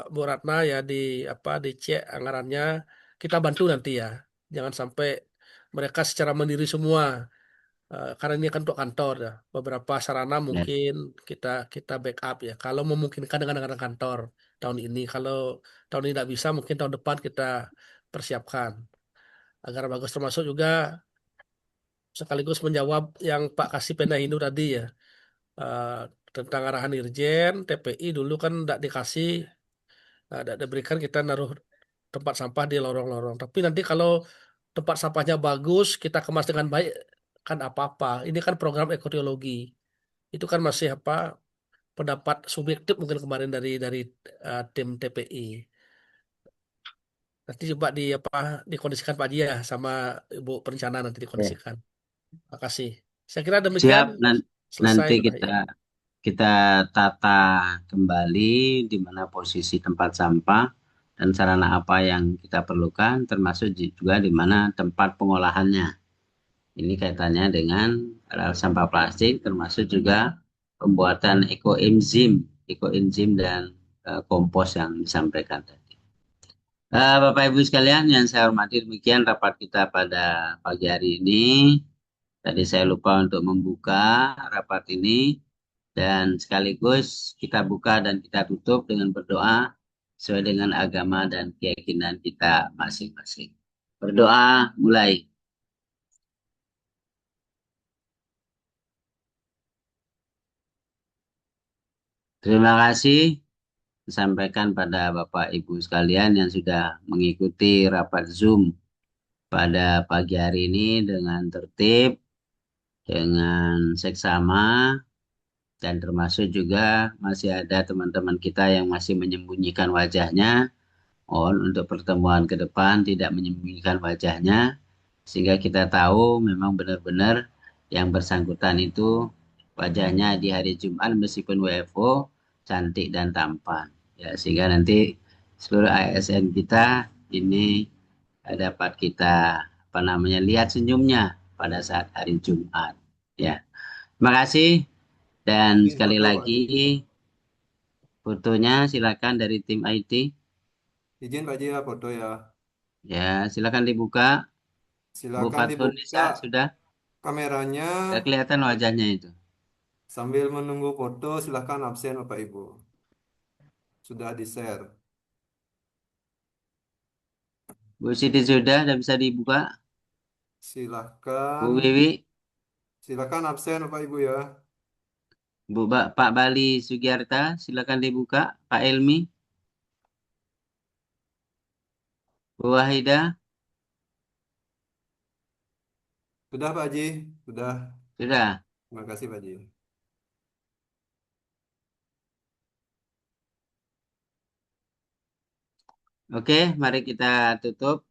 Bu Ratna ya dicek anggarannya. Kita bantu nanti ya. Jangan sampai mereka secara mandiri semua. Karena ini kan untuk kantor ya. Beberapa sarana Ya. mungkin kita kita backup ya. Kalau memungkinkan dengan anggaran kantor tahun ini. Kalau tahun ini tidak bisa, mungkin tahun depan kita persiapkan agar bagus, termasuk juga sekaligus menjawab yang Pak Kasih Penda Hindu tadi ya. eh, Tentang arahan Irjen, TPI dulu kan tidak dikasih, tidak diberikan, kita naruh tempat sampah di lorong-lorong. Tapi nanti kalau tempat sampahnya bagus, kita kemas dengan baik, kan apa-apa. Ini kan program ekologi. Itu kan masih pendapat subjektif mungkin kemarin dari tim TPI. Nanti coba dikondisikan Pak Dia sama Ibu Perencana, nanti Ya. dikondisikan. Makasih. Saya kira demikian Siap, selesai nanti sudah kita ya. kita tata kembali di mana posisi tempat sampah dan sarana apa yang kita perlukan, termasuk juga di mana tempat pengolahannya. Ini kaitannya dengan sampah plastik, termasuk juga pembuatan ekoenzim dan kompos yang disampaikan tadi. Bapak Ibu sekalian yang saya hormati, demikian rapat kita pada pagi hari ini. Tadi saya lupa untuk membuka rapat ini dan sekaligus kita buka dan kita tutup dengan berdoa sesuai dengan agama dan keyakinan kita masing-masing. Berdoa mulai. Terima kasih disampaikan pada Bapak Ibu sekalian yang sudah mengikuti rapat Zoom pada pagi hari ini dengan tertib, dengan seksama, dan termasuk juga masih ada teman-teman kita yang masih menyembunyikan wajahnya. Mohon untuk pertemuan ke depan tidak menyembunyikan wajahnya, sehingga kita tahu memang benar-benar yang bersangkutan itu wajahnya di hari Jumat meskipun WFO cantik dan tampan. Ya, sehingga nanti seluruh ASN kita ini dapat kita lihat senyumnya pada saat hari Jumat. Ya, terima kasih dan Izin sekali foto Pak lagi Haji. fotonya silakan dari tim IT. Izin Pak Haji ya foto ya. Ya, silakan dibuka. Bu Silakan Fathur dibuka Nisa sudah kameranya. kelihatan wajahnya itu. Sambil menunggu foto, silakan absen Bapak Ibu. Sudah di-share. Bu Siti sudah bisa dibuka. Bu Silakan, Wiwi, silakan absen Bapak Ibu ya. Pak Bali Sugiarta, silakan dibuka. Pak Elmi, Bu Wahida, Sudah Pak Haji, sudah. sudah. Terima kasih Pak Haji. Oke, mari kita tutup.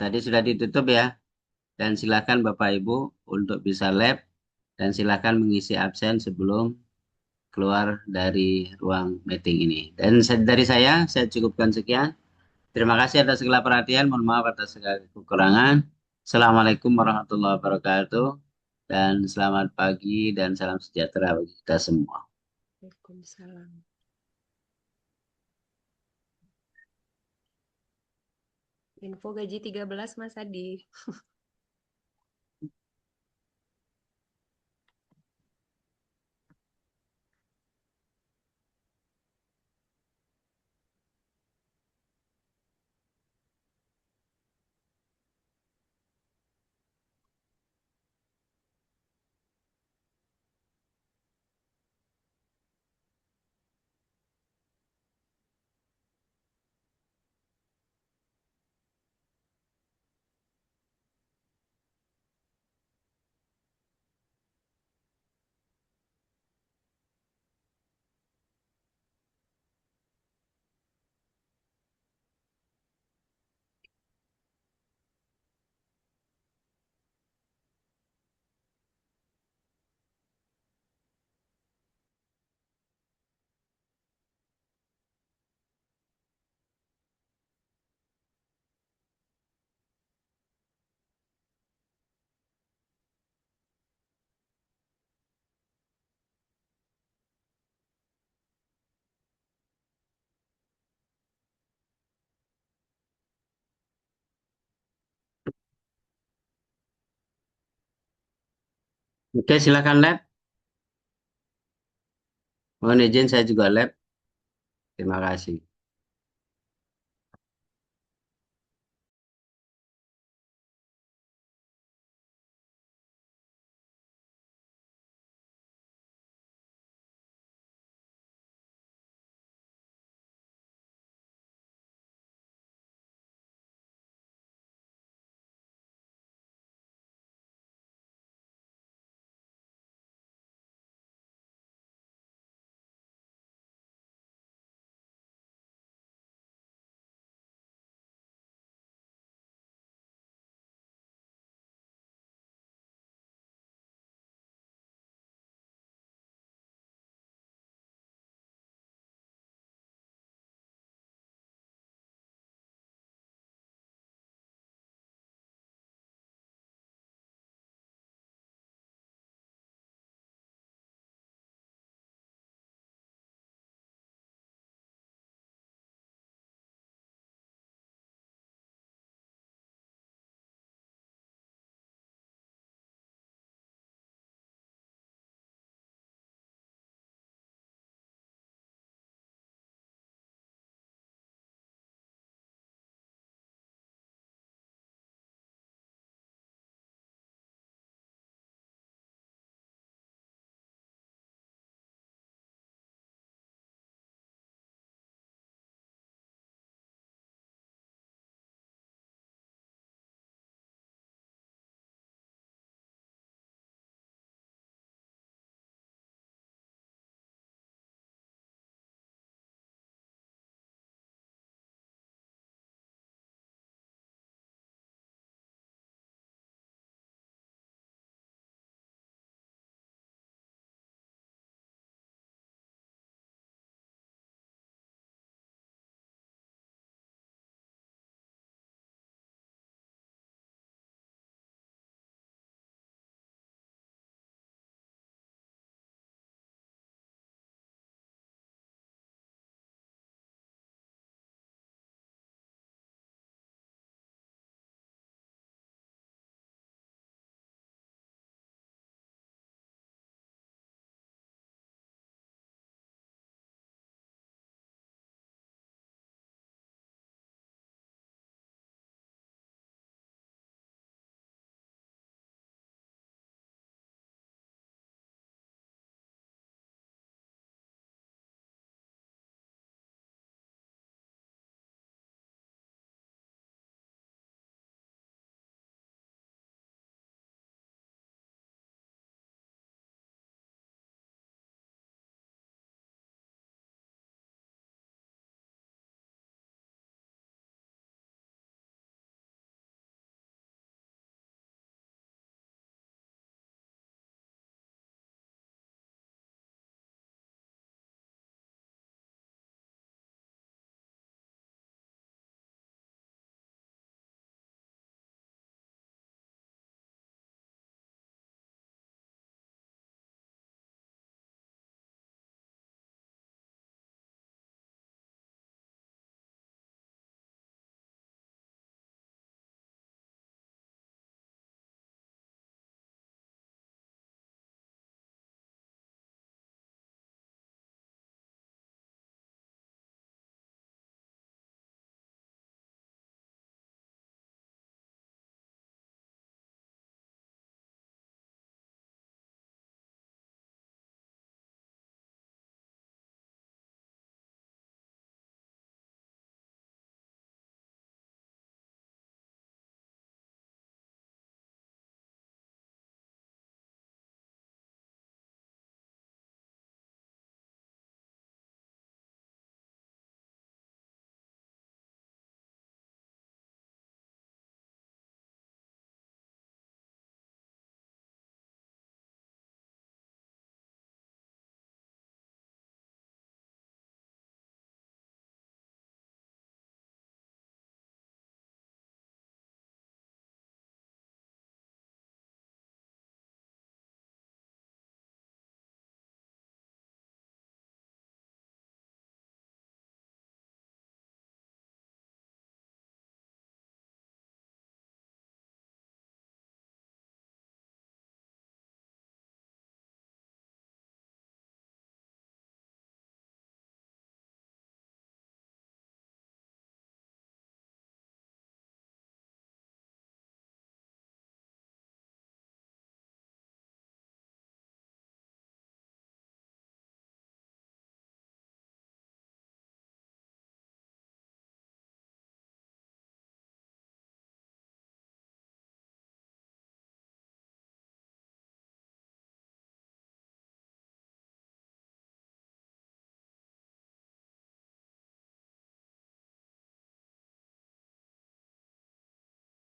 Tadi sudah ditutup ya. Dan silakan Bapak Ibu untuk bisa lab dan silakan mengisi absen sebelum keluar dari ruang meeting ini. Dan dari saya cukupkan sekian. Terima kasih atas segala perhatian. Mohon maaf atas segala kekurangan. Assalamualaikum warahmatullahi wabarakatuh. Dan selamat pagi dan salam sejahtera bagi kita semua. Waalaikumsalam. Info gaji 13 Mas Adi. Oke, silakan Lab. Mohon izin saya juga Lab. Terima kasih.